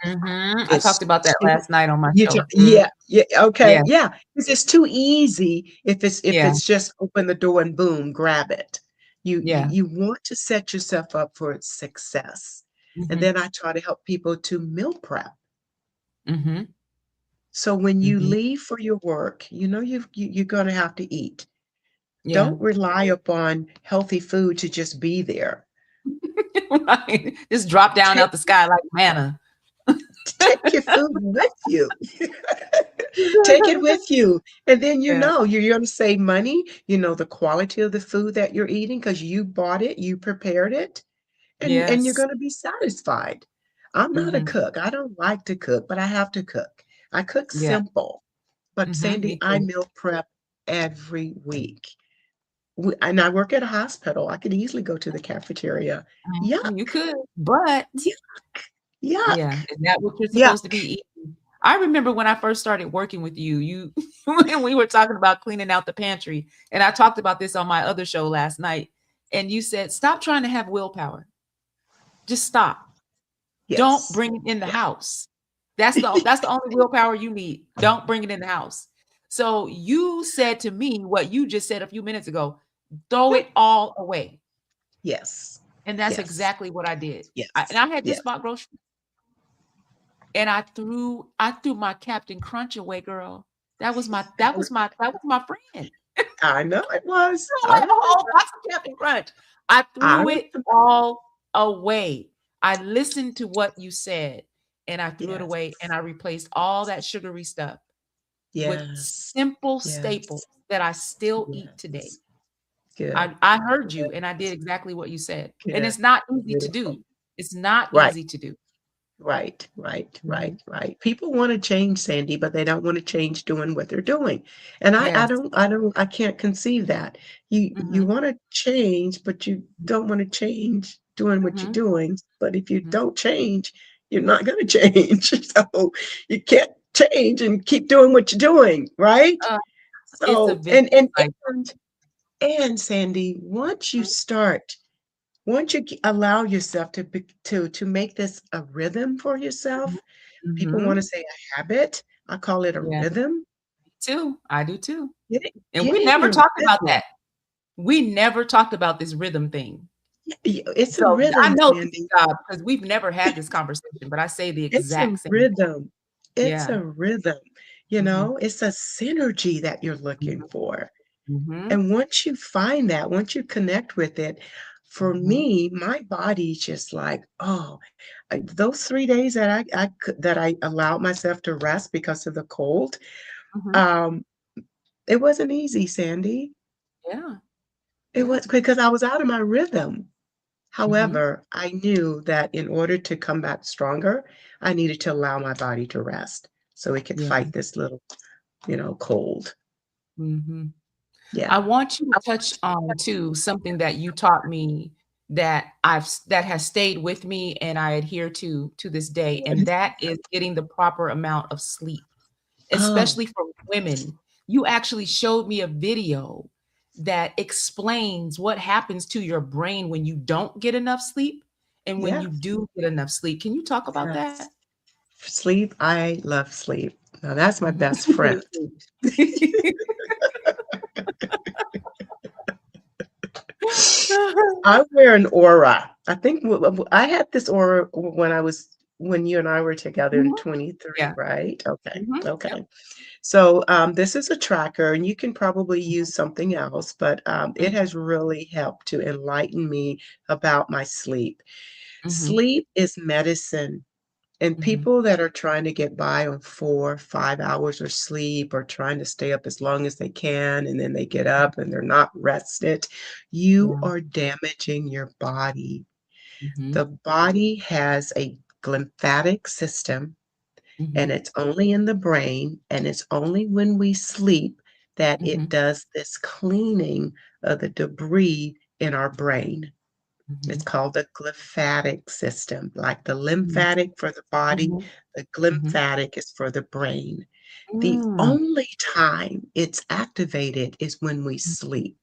I It's talked about that too last night on my you t show. yeah, yeah, okay, Yeah, yeah, 'cause it's too easy if yeah, it's just open the door and boom, grab it. yeah. You want to set yourself up for its success, and Mhm, then I try to help people to meal prep. mhm, So when you mhm. leave for your work, you know you're gonna have to eat. Yeah. Don't rely upon healthy food to just be there. Right. Just drop down Take out the sky like manna. take your food with you. Take it with you, and then Yeah. you're gonna save money, you know the quality of the food that you're eating because you bought it, you prepared it, and you're Yes. gonna be satisfied. I'm not a Mhm. cook, I don't like to cook, but I have to cook. I cook Yeah. simple, but Sandy, Me I too. meal prep every week. And I work at a hospital, I could easily go to the cafeteria. You Yuck, could, but yuck, yuck, yeah, is that what you're supposed to yuck. be eating? I remember when I first started working with you, when we were talking about cleaning out the pantry, and I talked about this on my other show last night, and you said, "Stop trying to have willpower. Just stop. Don't Yes. bring it in the Yeah. house. That's the only willpower you need. Don't bring it in the house." So you said to me what you just said a few minutes ago, throw Yep. it all away. Yes. And that's Yes. exactly what I did. And Yes. I had Yes. just bought groceries and I threw my Captain Crunch away, girl. That was my friend. I know it was. Threw I away a remember. whole box of Captain Crunch. I I threw it remember. all away. I listened to what you said and I threw it Yes. away and I replaced all that sugary stuff with Yes. simple staples Yes. that I still eat today. Yes. Good. I heard you Good. and I did exactly what you said. And Good. it's not easy to Beautiful. do. It's not Right. easy to do. Right, right, right, Mhm. right. People want to change, Sandy, but they don't want to change doing what they're doing. And Yes. I can't conceive that. You Mhm. want to change, but you don't want to change doing what you're Mhm. doing. But if you Mhm. don't change, you're not going to change. So you can't change and keep doing what you're doing, right? Uh, it's a So vicious cycle. and Sandy, once you start once you allow yourself to make this a rhythm for Mhm. yourself, people Mhm. want to say a habit. I call it a Yeah, rhythm. too. I do too. And Get we in never your talked about rhythm. that. We never talked about this rhythm thing. It's a So, I rhythm, know this Sandy. job because we've never had this conversation, but I say the It's a exact same thing. rhythm. It's Yeah. a rhythm. Mhm. It's a synergy that you're looking Mhm. for. Mhm. And once you find that, once you connect with it, for Mhm. me, my body's just like, oh, those 3 days that I allowed myself to rest because of the cold, Mhm. um, it wasn't easy, Sandy. Yeah. It Yeah. was because I was out of my rhythm. Mhm. However, I knew that in order to come back stronger, I needed to allow my body to rest so it could Yeah. fight this little, cold. Mhm. I Yeah. want you to touch on too something that you taught me that has stayed with me and I adhere to this day, and that is getting the proper amount of sleep, Oh, especially for women. You actually showed me a video that explains what happens to your brain when you don't get enough sleep and when you yes, do get enough sleep. Can you talk about that? yes. Sleep, I love sleep. Now that's my Mhm. best friend. I wear an aura. I think I had this aura when you and I were together in Mhm. 23, Yeah. right? Okay. Mhm. Yep. Okay. So this is a tracker, and you can probably use something else, but it Mhm. has really helped to enlighten me about my sleep. Mhm. Sleep is medicine. And Mhm. people that are trying to get by on 4, 5 hours of sleep or trying to stay up as long as they can, and then they get up and they're not rested, you Yeah. are damaging your body. Mhm. The body has a lymphatic system, and Mhm. it's only in the brain, and it's only when we sleep that it Mhm. does this cleaning of the debris in our brain. It's Mhm. called the glymphatic system, like the Mhm. lymphatic for the body, Mhm. the Mhm. glymphatic is for the brain. The Mm. only time it's activated is when we sleep.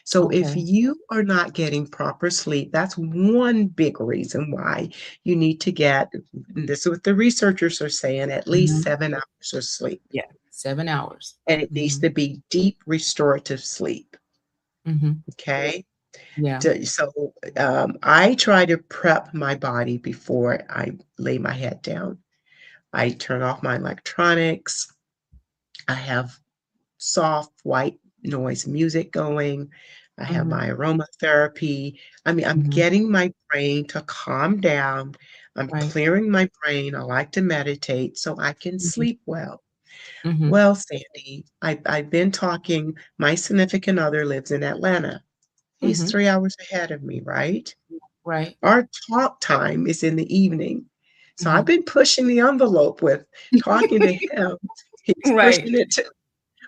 So if Okay. you are not getting proper sleep, that's one big reason why you need to get, and this is what the researchers are saying, at least Mhm. 7 hours of sleep. Yeah. 7 hours. And it needs Mhm. to be deep restorative sleep. Mhm. Okay. Yeah. So I try to prep my body before I lay my head down. I turn off my electronics. I have soft white noise music going. I have Mhm. my aromatherapy. I mean, I'm Mhm. getting my brain to calm down. I'm Right. clearing my brain. I like to meditate so I can Mhm. sleep well. Mhm. Well, Sandy, I've been talking. My significant other lives in Atlanta. He's Mhm. 3 hours ahead of me, right? Right. Our talk time is in the evening. So I've Mhm. been pushing the envelope with talking to him. He's Right. pushing it to,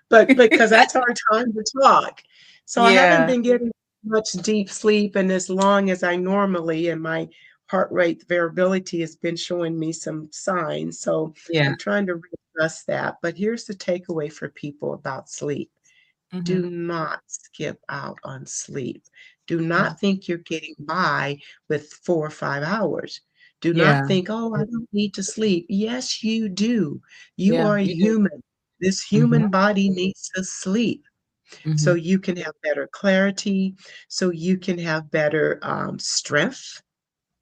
but because that's our time to talk. So I haven't Yeah. been getting much deep sleep and as long as I normally, and my heart rate variability has been showing me some signs. So Yeah. I'm trying to readjust that. But here's the takeaway for people about sleep. Mhm. Do not skip out on sleep. Do Mhm. not think you're getting by with 4 or 5 hours. Do not Yeah. think, "Oh, I don't need to sleep." Yes, you do. You Yeah, are a you do. human. This Mhm. human body needs to sleep so Mhm. you can have better clarity, so you can have better, strength,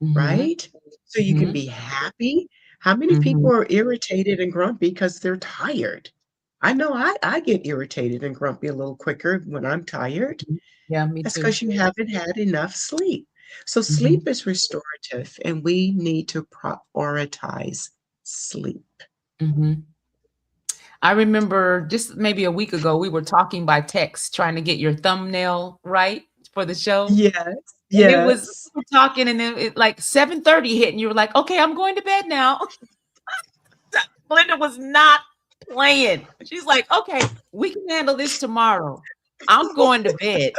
Mhm. right? So you can Mhm. be happy. How many Mhm. people are irritated and grumpy because they're tired? I know I get irritated and grumpy a little quicker when I'm tired. Mhm. Yeah, me That's too. because you haven't had enough sleep. So sleep Mhm. is restorative, and we need to prioritize sleep. Mhm. I remember just maybe a week ago, we were talking by text, trying to get your thumbnail right for the show. Yes, And it was yes. we were talking and then it like 7:30 hit and you were like, "Okay, I'm going to bed now." Glenda was not playing. She's like, "Okay, we can handle this tomorrow. I'm going to bed."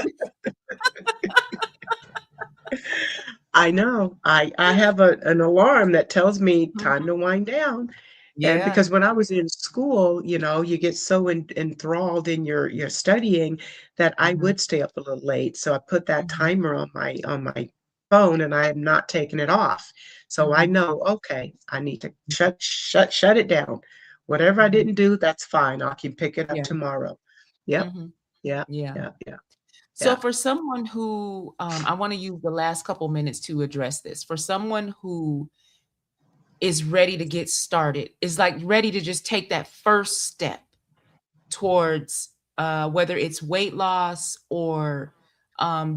I know. I have an alarm that tells me time Mhm. to wind down. And Yeah. because when I was in school, you get so enthralled in your studying that I Mhm. would stay up a little late. So I put that Mhm. timer on my phone and I have not taken it off. So I Mhm. know, okay, I need to shut it down. Whatever I Mhm. didn't do, that's fine. I can pick it up Yeah. tomorrow. Yep. Mhm. Yeah. Yeah. Yeah. Yeah. So Yeah. for someone who, I wanna use the last couple minutes to address this. For someone who is ready to get started, is, like, ready to just take that first step towards, whether it's weight loss or,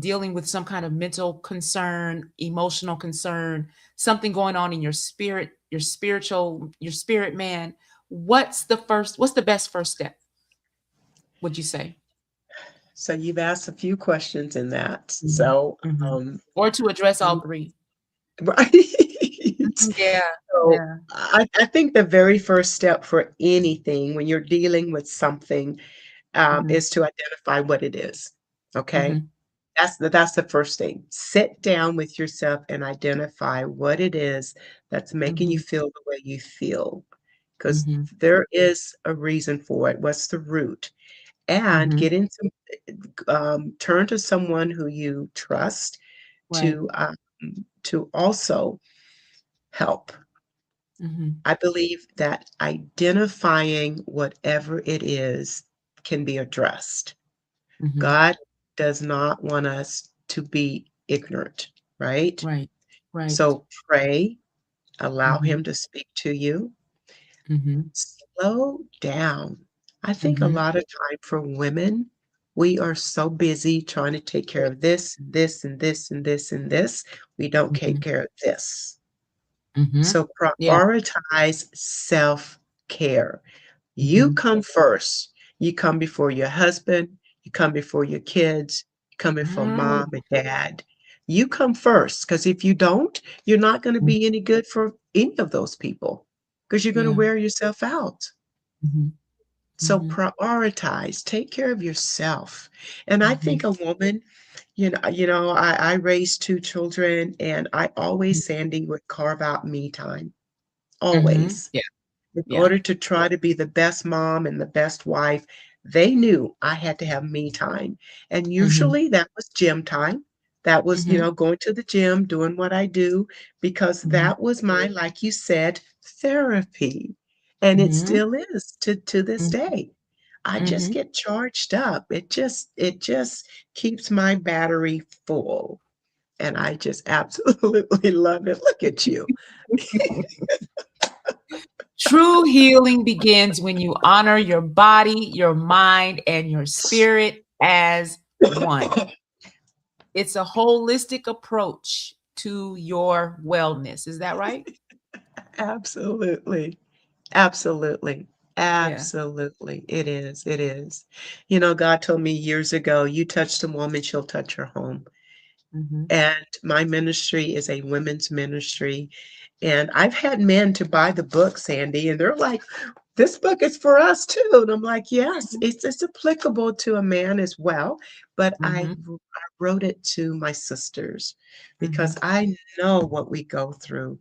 dealing with some kind of mental concern, emotional concern, something going on in your spirit, your spirit man. What's the best first step, would you say? So you've asked a few questions in that. Mhm, So, mhm. um, Or to address all 3. right. Mhm, yeah, So yeah. I think the very first step for anything when you're dealing with something Mhm, is to identify what it is. Okay. mhm, That's the first thing. Sit down with yourself and identify what it is that's making you mhm, feel the way you feel. Because mhm, there is a reason for it. What's the root? And mhm. get into turn to someone who you trust Right. to also help. Mhm, I believe that identifying whatever it is can be addressed. mhm. God does not want us to be ignorant, right? Right, right. So pray, allow Mhm, Him to speak to you. mhm, Slow down. I think a mhm. lot of time for women, we are so busy trying to take care of this, this, and this, and this, and this. We don't take Mhm, care of this. mhm. So Yeah. prioritize self-care. You Mhm. come first. You come before your husband, you come before your kids, you come before Mm. mom and dad. You come first, because if you don't, you're not gonna Mm. be any good for any of those people, because 'cause you're gonna Yeah. wear yourself out. Mhm, So mhm, prioritize, take care of yourself. And I think mhm, a woman, I raised 2 children, and I always, Sandy, would carve out me time, mhm. always. Yeah, In yeah. order to try to be the best mom and the best wife, they knew I had to have me time. And Mhm. usually that was gym time. That was, Mhm. going to the gym, doing what I do, because Mhm. that was my, like you said, therapy. And it Mhm. still is to this Mhm. day. I just Mhm. get charged up. It just keeps my battery full. And I just absolutely love it. Look at you. True healing begins when you honor your body, your mind, and your spirit as one. It's a holistic approach to your wellness. Is that right? Absolutely. Absolutely. Yeah. Absolutely. It is. It is. God told me years ago, you touch the woman, she'll touch her home. Mhm. And my ministry is a women's ministry. And I've had men to buy the book, Sandy, and they're like, this book is for us too. And I'm like, yes, Mhm. it's applicable to a man as well. But Mhm. I wrote it to my sisters because Mhm. I know what we go through.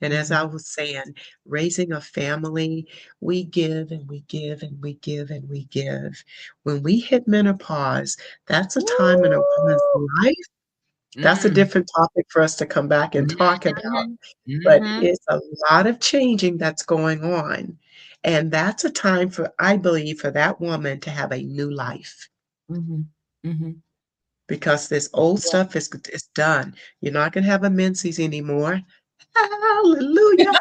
And as I Mhm. was saying, raising a family, we give and we give and we give and we give. When we hit menopause, that's a time in a woman's Woo! life. That's a Mm. different topic for us to come back and talk about, Mhm. but Mhm. it's a lot of changing that's going on. And that's a time for, I believe, for that woman to have a new life Mhm. Mhm. because this old Yeah. stuff is done. You're not going to have a menses anymore. Hallelujah.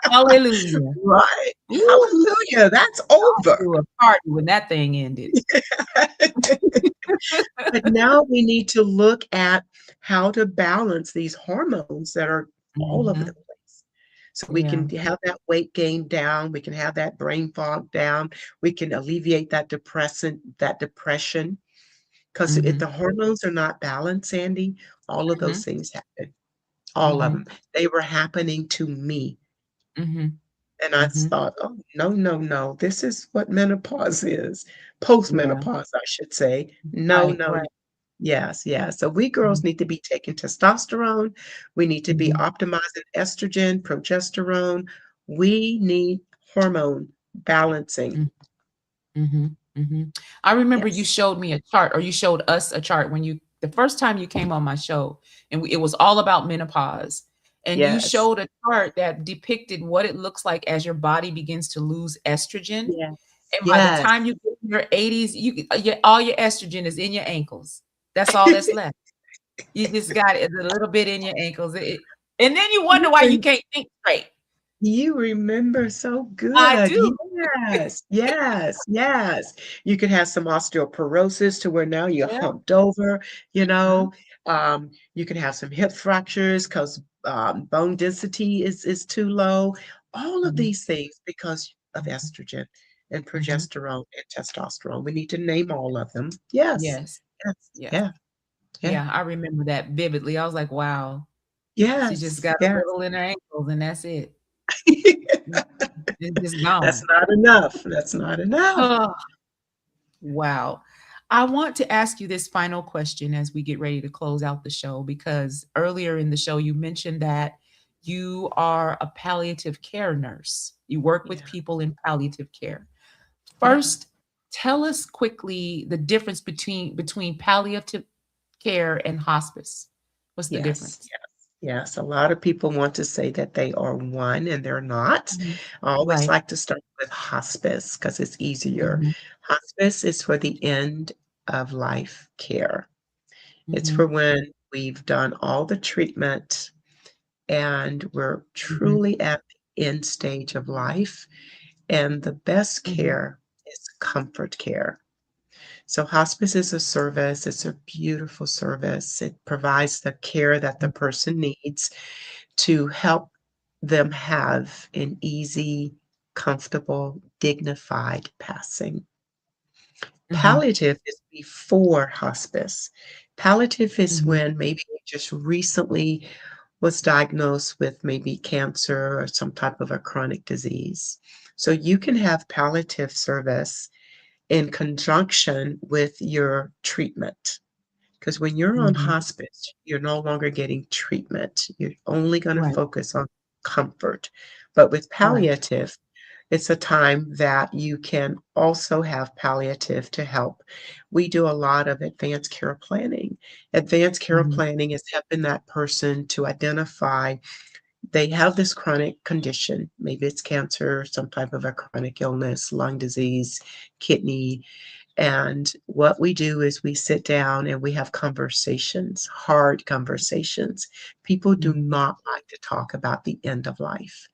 Hallelujah. Right. Ooh, Hallelujah. That's I over. threw a party when that thing ended. But now we need to look at how to balance these hormones that are all over the Mhm. place. So we Yeah. can have that weight gain down, we can have that brain fog down, we can alleviate that depression. Because if Mhm. the hormones are not balanced, Sandy, all of those Mhm. things happen. All of Mhm. them. They were happening to me. Mhm. And I Mhm. thought, "Oh, no, no, no. This is what menopause is. Yeah. Postmenopause, I should say. No, Right, no, right. no." Yes, yes. So we girls Mhm. need to be taking testosterone. We need to be Mhm. optimizing estrogen, progesterone. We need hormone balancing. Mm. Mhm. Mhm. I remember you Yes. showed me a chart, or you showed us a chart when you the first time you came on my show, and it was all about menopause. And you Yes. showed a chart that depicted what it looks like as your body begins to lose estrogen. Yes. And by the Yes. time you get in your 80s, all your estrogen is in your ankles. That's all that's left. You just got it a little bit in your ankles. And then you wonder You why you re can't think straight. You remember so I good. do. Yes, yes, yes. You could have some osteoporosis to where now you're Yeah. humped over, you Mhm. know. You can have some hip fractures because bone density is too low. All of Mhm. these things because of Mhm. estrogen and Mhm. progesterone and testosterone. We need to name all of them. Yes, Yes. yes, Yes. yeah, yeah, Yeah, I remember that vividly. I was like, "Wow, she just yes, got a yes. little in her ankles and that's it. Mm, it's just That's gone." not enough. That's not enough. Oh, wow. I want to ask you this final question as we get ready to close out the show, because earlier in the show, you mentioned that you are a palliative care nurse. You work with Yeah, people in palliative care. yeah. First, tell us quickly the difference between palliative care and hospice. What's the Yes, difference? yes, yes. A lot of people want to say that they are one and they're not. Mhm. I always Right. like to start with hospice because it's easier. Mhm. Hospice is for the end of life care. It's for Mhm. when we've done all the treatment and we're Mhm. truly at the end stage of life. And the best Mhm. care is comfort care. So hospice is a service, it's a beautiful service. It provides the care that the person needs to help them have an easy, comfortable, dignified passing. Mhm. Palliative is before hospice. Palliative is Mhm. when maybe you just recently was diagnosed with maybe cancer or some type of a chronic disease. So you can have palliative service in conjunction with your treatment. Because when you're on Mhm. hospice, you're no longer getting treatment. You're only going to Right. focus on comfort. But with Right. palliative, It's a time that you can also have palliative to help. We do a lot of advanced care planning. Advanced care Mhm. planning is helping that person to identify they have this chronic condition. Maybe it's cancer, some type of a chronic illness, lung disease, kidney. And what we do is we sit down and we have conversations, hard conversations. People do Mhm. not like to talk about the end of life.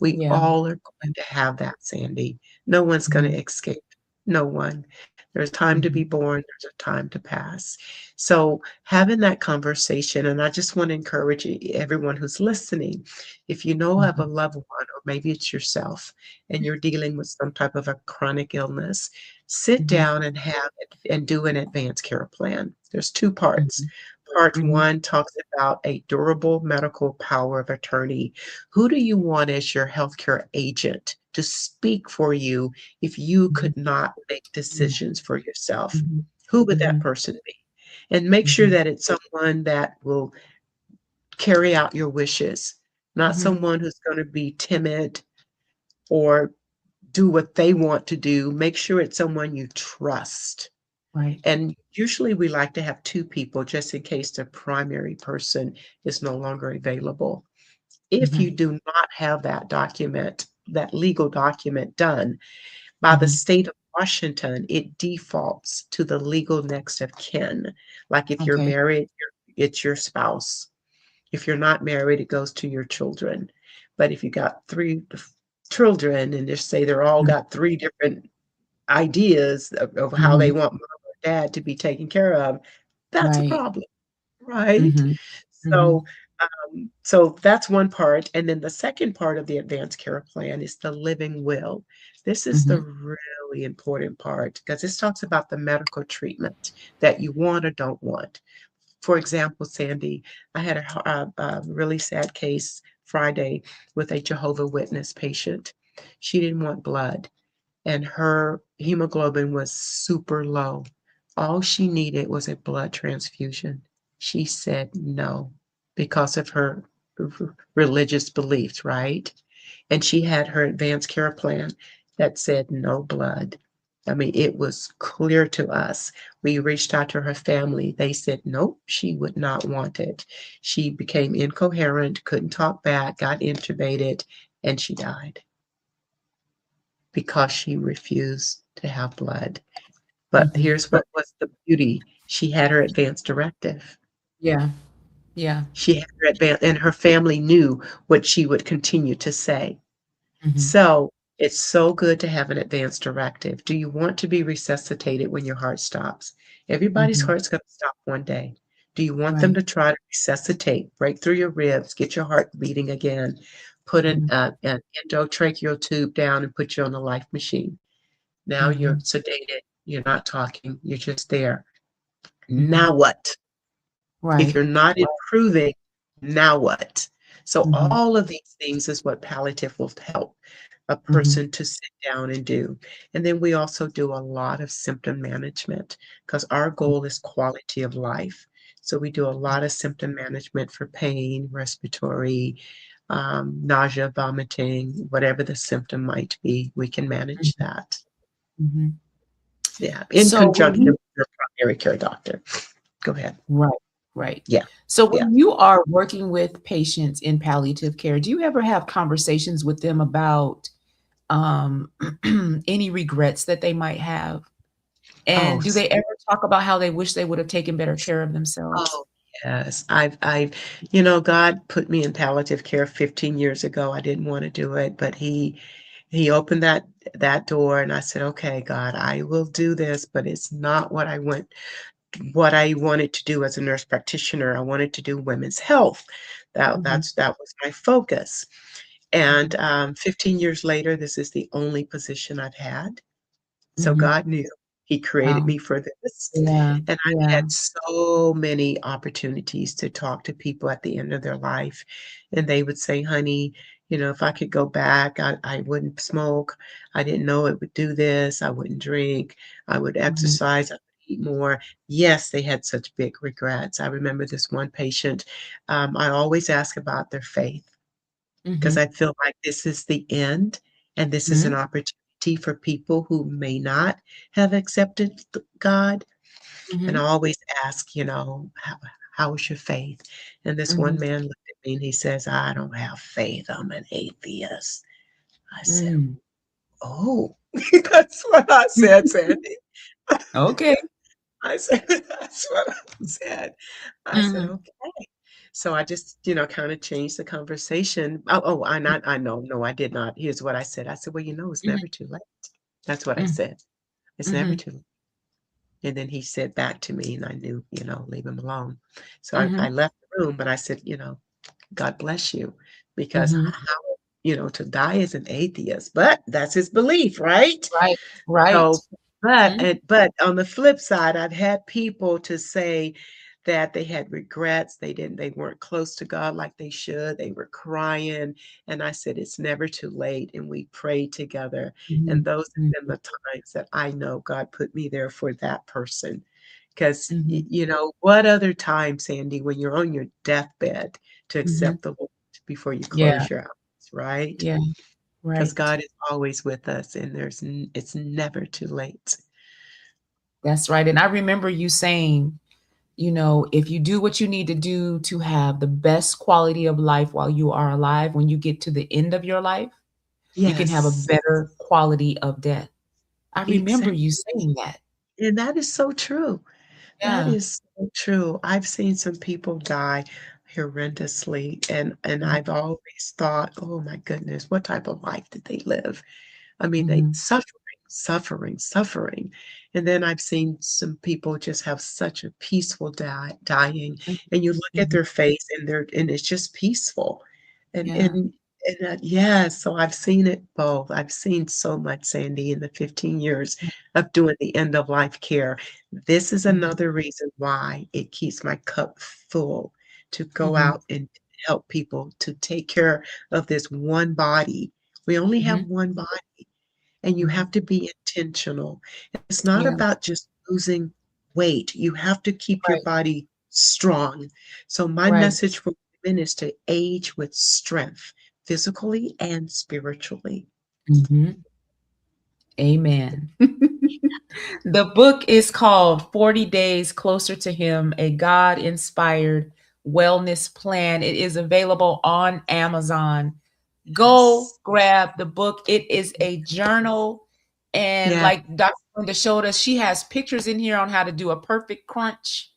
We Yeah. all are going to have that, Sandy. No one's going to Mhm. escape. No one. There's time to be Mhm. born, there's a time to pass. So, having that conversation, and I just want to encourage everyone who's listening, if you know of a Mhm. loved one, or maybe it's yourself, and you're dealing with some type of a chronic illness, sit Mhm. down and have it and do an advanced care plan. There's two parts. Mhm. Part Mhm. one talks about a durable medical power of attorney. Who do you want as your healthcare agent to speak for you if you Mhm. could not make decisions for yourself? Mhm. Who would that Mhm. person be? And make sure Mhm. that it's someone that will carry out your wishes, not Mhm. someone who's going to be timid or do what they want to do. Make sure it's someone you trust. Right. And usually we like to have two people just in case the primary person is no longer available. If you Mhm. do not have that document, that legal document done by the Mhm. state of Washington, it defaults to the legal next of kin. Like if you're Okay. married, it's your spouse. If you're not married, it goes to your children. But if you got three children and just say they're all Mhm. got three different ideas of how they Mhm. want mom or dad to be taken care of, that's a Right. problem, right? Mhm. So, Mhm. so that's one part, and then the second part of the advanced care plan is the living will. This is the Mhm. really important part because this talks about the medical treatment that you want or don't want. For example, Sandy, I had a really sad case Friday with a Jehovah Witness patient. She didn't want blood and her hemoglobin was super low. All she needed was a blood transfusion. She said no because of her religious beliefs, right? And she had her advanced care plan that said no blood. I mean, it was clear to us. We reached out to her family. They said, nope, she would not want it. She became incoherent, couldn't talk back, got intubated, and she died because she refused to have blood. But Mhm. here's what was the beauty. She had her advance directive. Yeah. Yeah. She had her advance, and her family knew what she would continue to say. Mhm. So it's so good to have an advance directive. Do you want to be resuscitated when your heart stops? Everybody's Mhm. heart's going to stop one day. Do you want them Right. to try to resuscitate, break through your ribs, get your heart beating again, put Mhm. an endotracheal tube down and put you on a life machine? Now you're Mhm. sedated, you're not talking, you're just there. Mhm. Now what? If Right. you're not Right. improving, now what? So Mhm. all of these things is what palliative will help a Mhm. person to sit down and do. And then we also do a lot of symptom management because our goal is quality of life. So we do a lot of symptom management for pain, respiratory, nausea, vomiting, whatever the symptom might be, we can manage Mhm. that. Mhm. Yeah, in So when conjunction you with your primary care doctor. Go ahead. Right, right. Yeah, So yeah. when you are working with patients in palliative care, do you ever have conversations with them about, um, any regrets that they might have? Oh, And do they ever talk about how they wish they would have taken better care of themselves? oh, yes. God put me in palliative care 15 years ago. I didn't want to do it, but he opened that door and I said, "Okay, God, I will do this, but it's not what I wanted to do as a nurse practitioner. I wanted to do women's health. Mhm, That was my focus." And mhm, 15 years later, this is the only position I've had. So mhm. God knew He created Wow. me for this. Yeah, And I've yeah. had so many opportunities to talk to people at the end of their life. And they would say, honey, if I could go back, I wouldn't smoke. I didn't know it would do this. I wouldn't drink. I would Mhm, exercise. I would eat more. Yes, they had such big regrets. I remember this one patient. I always ask about their faith because mhm, I feel like this is the end. And this is an Mhm. opportunity for people who may not have accepted God. And I Mhm. always ask, how is your faith? And this one Mhm. man looked at me and he says, I don't have faith. I'm an atheist. I said, Mm. oh, that's what I said, Sandy. Okay. I said, that's what I said. I said, Mhm. okay. So I just, kind of changed the conversation. I know, no, I did not. Here's what I said. I said, well, it's Mhm. never too late. That's what I Mhm. said. It's never Mhm. too late. And then he said back to me, and I knew, leave him alone. So I Mhm. left the room, but I said, God bless you, because Mhm. how, to die as an atheist, but that's his belief, right? Right. Right. So, but Mhm. and but on the flip side, I've had people to say that they had regrets, they weren't close to God like they should, they were crying, and I said, "It's never too late," and we prayed together, and Mhm. those Mhm. have been the times that I know God put me there for that person. 'Cause Mhm. what other time, Sandy, when you're on your deathbed to Mhm. accept the Lord before you Yeah. close your eyes, right? Yeah. Because Right. God is always with us, and it's never too late. That's right. And I remember you saying, if you do what you need to do to have the best quality of life while you are alive, when you get to the end of your life, you can have a Yes, better quality of death. I remember exactly, you saying that. and that is so true. That Yeah. is so true. I've seen some people die horrendously, and Mhm. I've always thought, "Oh my goodness, what type of life did they live?" I mean, they Mhm. suffering, and then I've seen some people just have such a peaceful dying, Mhm. and you look at Mhm. their face, and it's just peaceful, and Yeah. and yeah, so I've seen it both. I've seen so much, Sandy, in the 15 years of doing the end of life care. This is Mhm. another reason why it keeps my cup full to go Mhm. out and help people to take care of this one body. We only have Mhm. one body, and you Mhm. have to be intentional. It's not Yeah. about just losing weight. You have to keep your Right. body strong. So my Right. message for women is to age with strength, physically and spiritually. Mhm. Amen. The book is called 40 Days Closer to Him, a God inspired wellness plan. It is available on Amazon. Go Yes. grab the book. It is a journal. And Yeah. like Dr. Linda showed us, she has pictures in here on how to do a perfect crunch.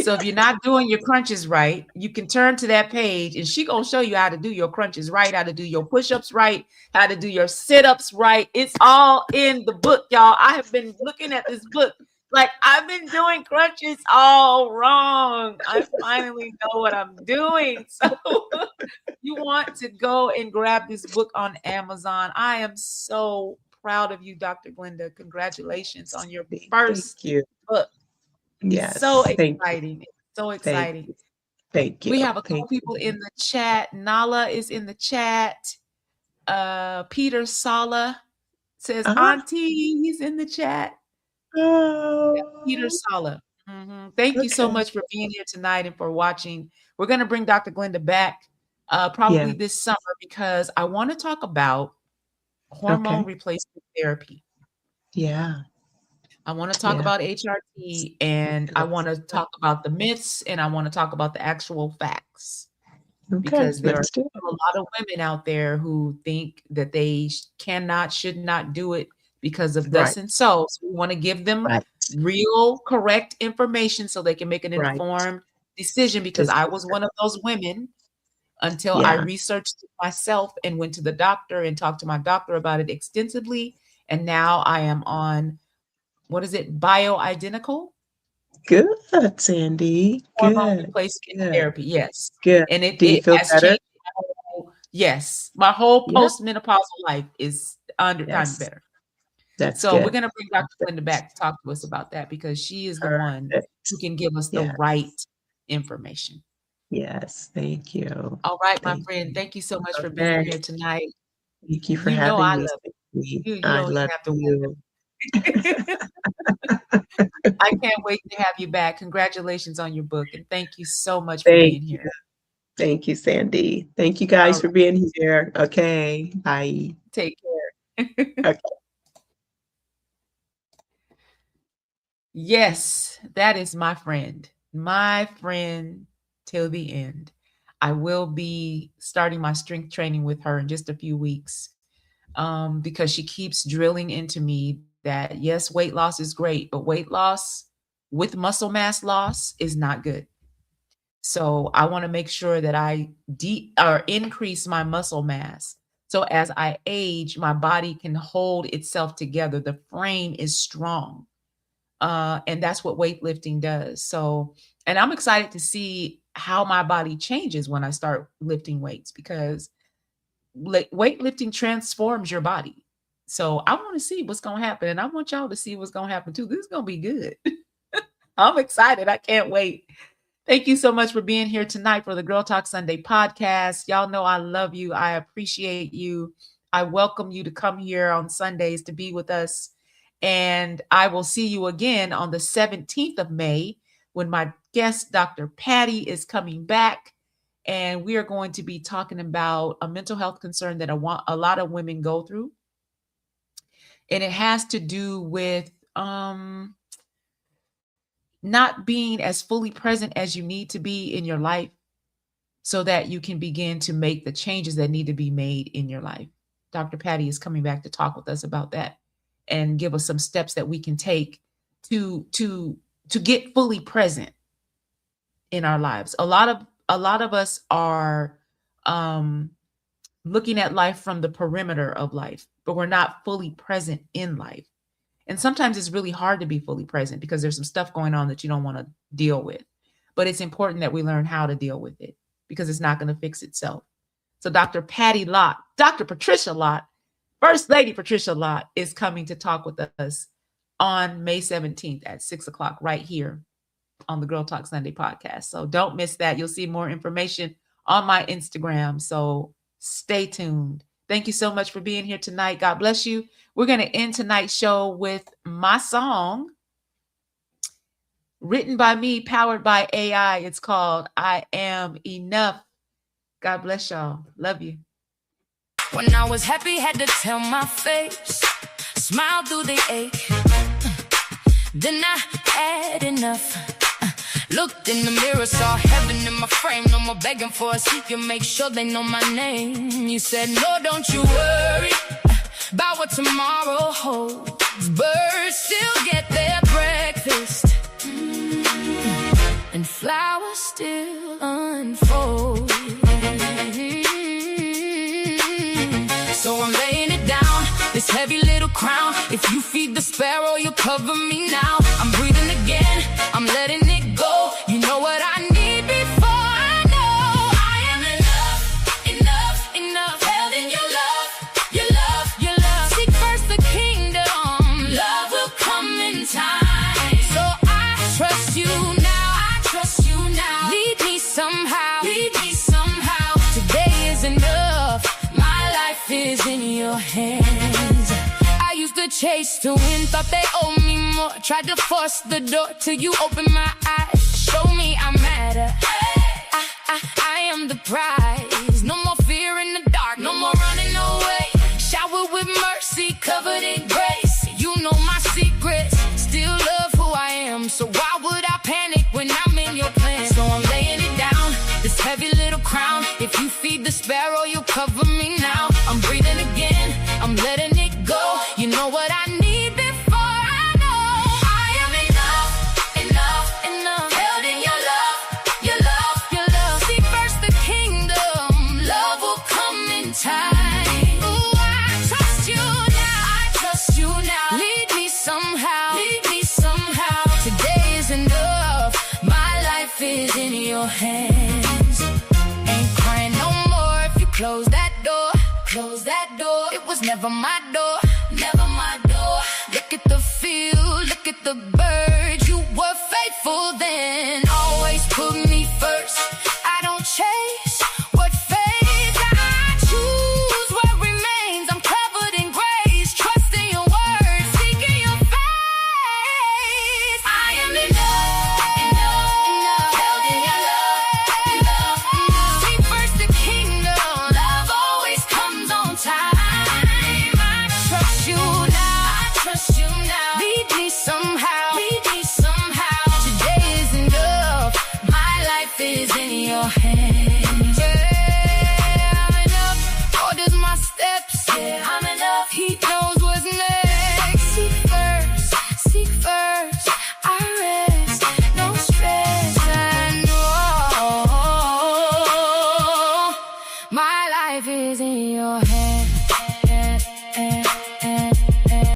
So if you're not doing your crunches right, you can turn to that page and she gonna show you how to do your crunches right, how to do your push-ups right, how to do your sit-ups right. It's all in the book, y'all. I have been looking at this book like I've been doing crunches all wrong. I finally know what I'm doing. So you want to go and grab this book on Amazon. I am so proud of you, Dr. Glenda. Congratulations on your Thank first you. book. It's so Yes. Thank you. exciting. It's so Thank exciting. you. Thank you. We have a couple Thank people in the chat. Nala is in the chat. Peter Sala says, you. Auntie, he's in the chat. Peter Oh, Sala. Thank you so okay. much for being here tonight and for watching. We're going to bring Dr. Glenda back probably Yeah. this summer because I want to talk about hormone Okay. replacement therapy. Yeah. I want to talk Yeah. about HRT and I Let's want to talk about the myths and I want to talk about the actual facts okay. because there are Let's do still a lot of women out there who think that they cannot, should not do it because of it. thus Right. and so. So we want to give them Right. real, correct information so they can make an Right. informed decision because I was Decision. one of those women until I Yeah. researched it myself and went to the doctor and talked to my doctor about it extensively. And now I am on what is it? Bioidentical Good, Sandy. hormone Good. replacement Good. therapy. Yes. Good. And it Do you it feel has better? changed my whole yes. My whole Yeah. postmenopausal life is 100 times Yes. better. That's So we're good. gonna bring Dr. Linda That's back to talk to us about that because she is the one perfect. who can give us the Yeah. right information. Yes. Thank you. All right, my Thank friend. you. Thank you so much for being Okay. here tonight. Thank you for You know having I me, love Sandy. you. You I don't even love have to you. wonder. I can't wait to have you back. Congratulations on your book, and thank you so much for Thank being you. here. Thank you, Sandy. Thank you All guys for right. being here. Okay. Bye. Take care. Okay. Yes, that is my friend till the end. I will be starting my strength training with her in just a few weeks, because she keeps drilling into me that yes, weight loss is great, but weight loss with muscle mass loss is not good. So I want to make sure that I or increase my muscle mass. So as I age, my body can hold itself together. The frame is strong. And that's what weightlifting does. So, and I'm excited to see how my body changes when I start lifting weights, because weightlifting transforms your body. So I want to see what's going to happen. And I want y'all to see what's going to happen too. This is going to be good. I'm excited. I can't wait. Thank you so much for being here tonight for the Girl Talk Sunday podcast. Y'all know I love you. I appreciate you. I welcome you to come here on Sundays to be with us. And I will see you again on the 17th of May when my guest, Dr. Patty, is coming back. And we are going to be talking about a mental health concern that a lot of women go through. And it has to do with not being as fully present as you need to be in your life so that you can begin to make the changes that need to be made in your life. Dr. Patty is coming back to talk with us about that and give us some steps that we can take to get fully present in our lives. A lot of us are looking at life from the perimeter of life, but we're not fully present in life. And sometimes it's really hard to be fully present because there's some stuff going on that you don't want to deal with. But it's important that we learn how to deal with it because it's not going to fix itself. So Dr. Patty Lott, Dr. Patricia Lott, First Lady Patricia Lott is coming to talk with us on May 17th at 6:00 right here on the Girl Talk Sunday podcast. So don't miss that. You'll see more information on my Instagram. So stay tuned. Thank you so much for being here tonight. God bless you. We're going to end tonight's show with my song, written by me, powered by AI. It's called I Am Enough. God bless y'all. Love you. When I was happy, had to tell my face, smile through the ache. Then I had enough. Looked in the mirror, saw heaven in my frame. No more begging for a seat, you make sure they know my name. You said, no, don't you worry about what tomorrow holds. Birds still get their breakfast, and flowers still unfold. So I'm laying it down, this heavy little crown. If you feed the sparrow, you'll cover me now. I'm breathing again, I'm letting it go. You know what I need before I know I am enough, enough, enough. Held in your love, your love, your love. Seek first the kingdom, love will come in time. So I trust you now, I trust you now. Lead me somehow, lead me somehow. Today is enough, my life is in your hands. I used to chase to win, thought they owed me more. Tried to force the door till you opened my eyes. Show me I matter. I am the prize. No more fear in the dark, no more running away. Showered with mercy, covered in grace. You know my secrets, still love who I am. So why would I panic when I'm in your plan? So I'm laying it down, this heavy little crown. If you feed the sparrow, you'll cover me now. I'm breathing again, I'm letting it go. You know what I need before I know I am enough, enough, enough. Held in your love, your love, your love. Seek first the kingdom, love will come in time. Ooh, I trust you now, I trust you now. Lead me somehow, lead me somehow. Today is enough, my life is in your hands. Ain't crying no more if you close that door. Close that door, it was never my door, never my door. Look at the field, look at the birds. You were faithful then, always put me first. I don't chase what fades, I choose what remains. I'm covered in grace, trust in your word, seeking your face. I am enough, enough, enough. Held in your love, love, love. Seek first the kingdom, love always comes on time. I in your hands. Yeah, I'm enough. Orders my steps. Yeah, I'm enough. He knows what's next. Seek first. I rest. No stress. And oh, my life is in your hands.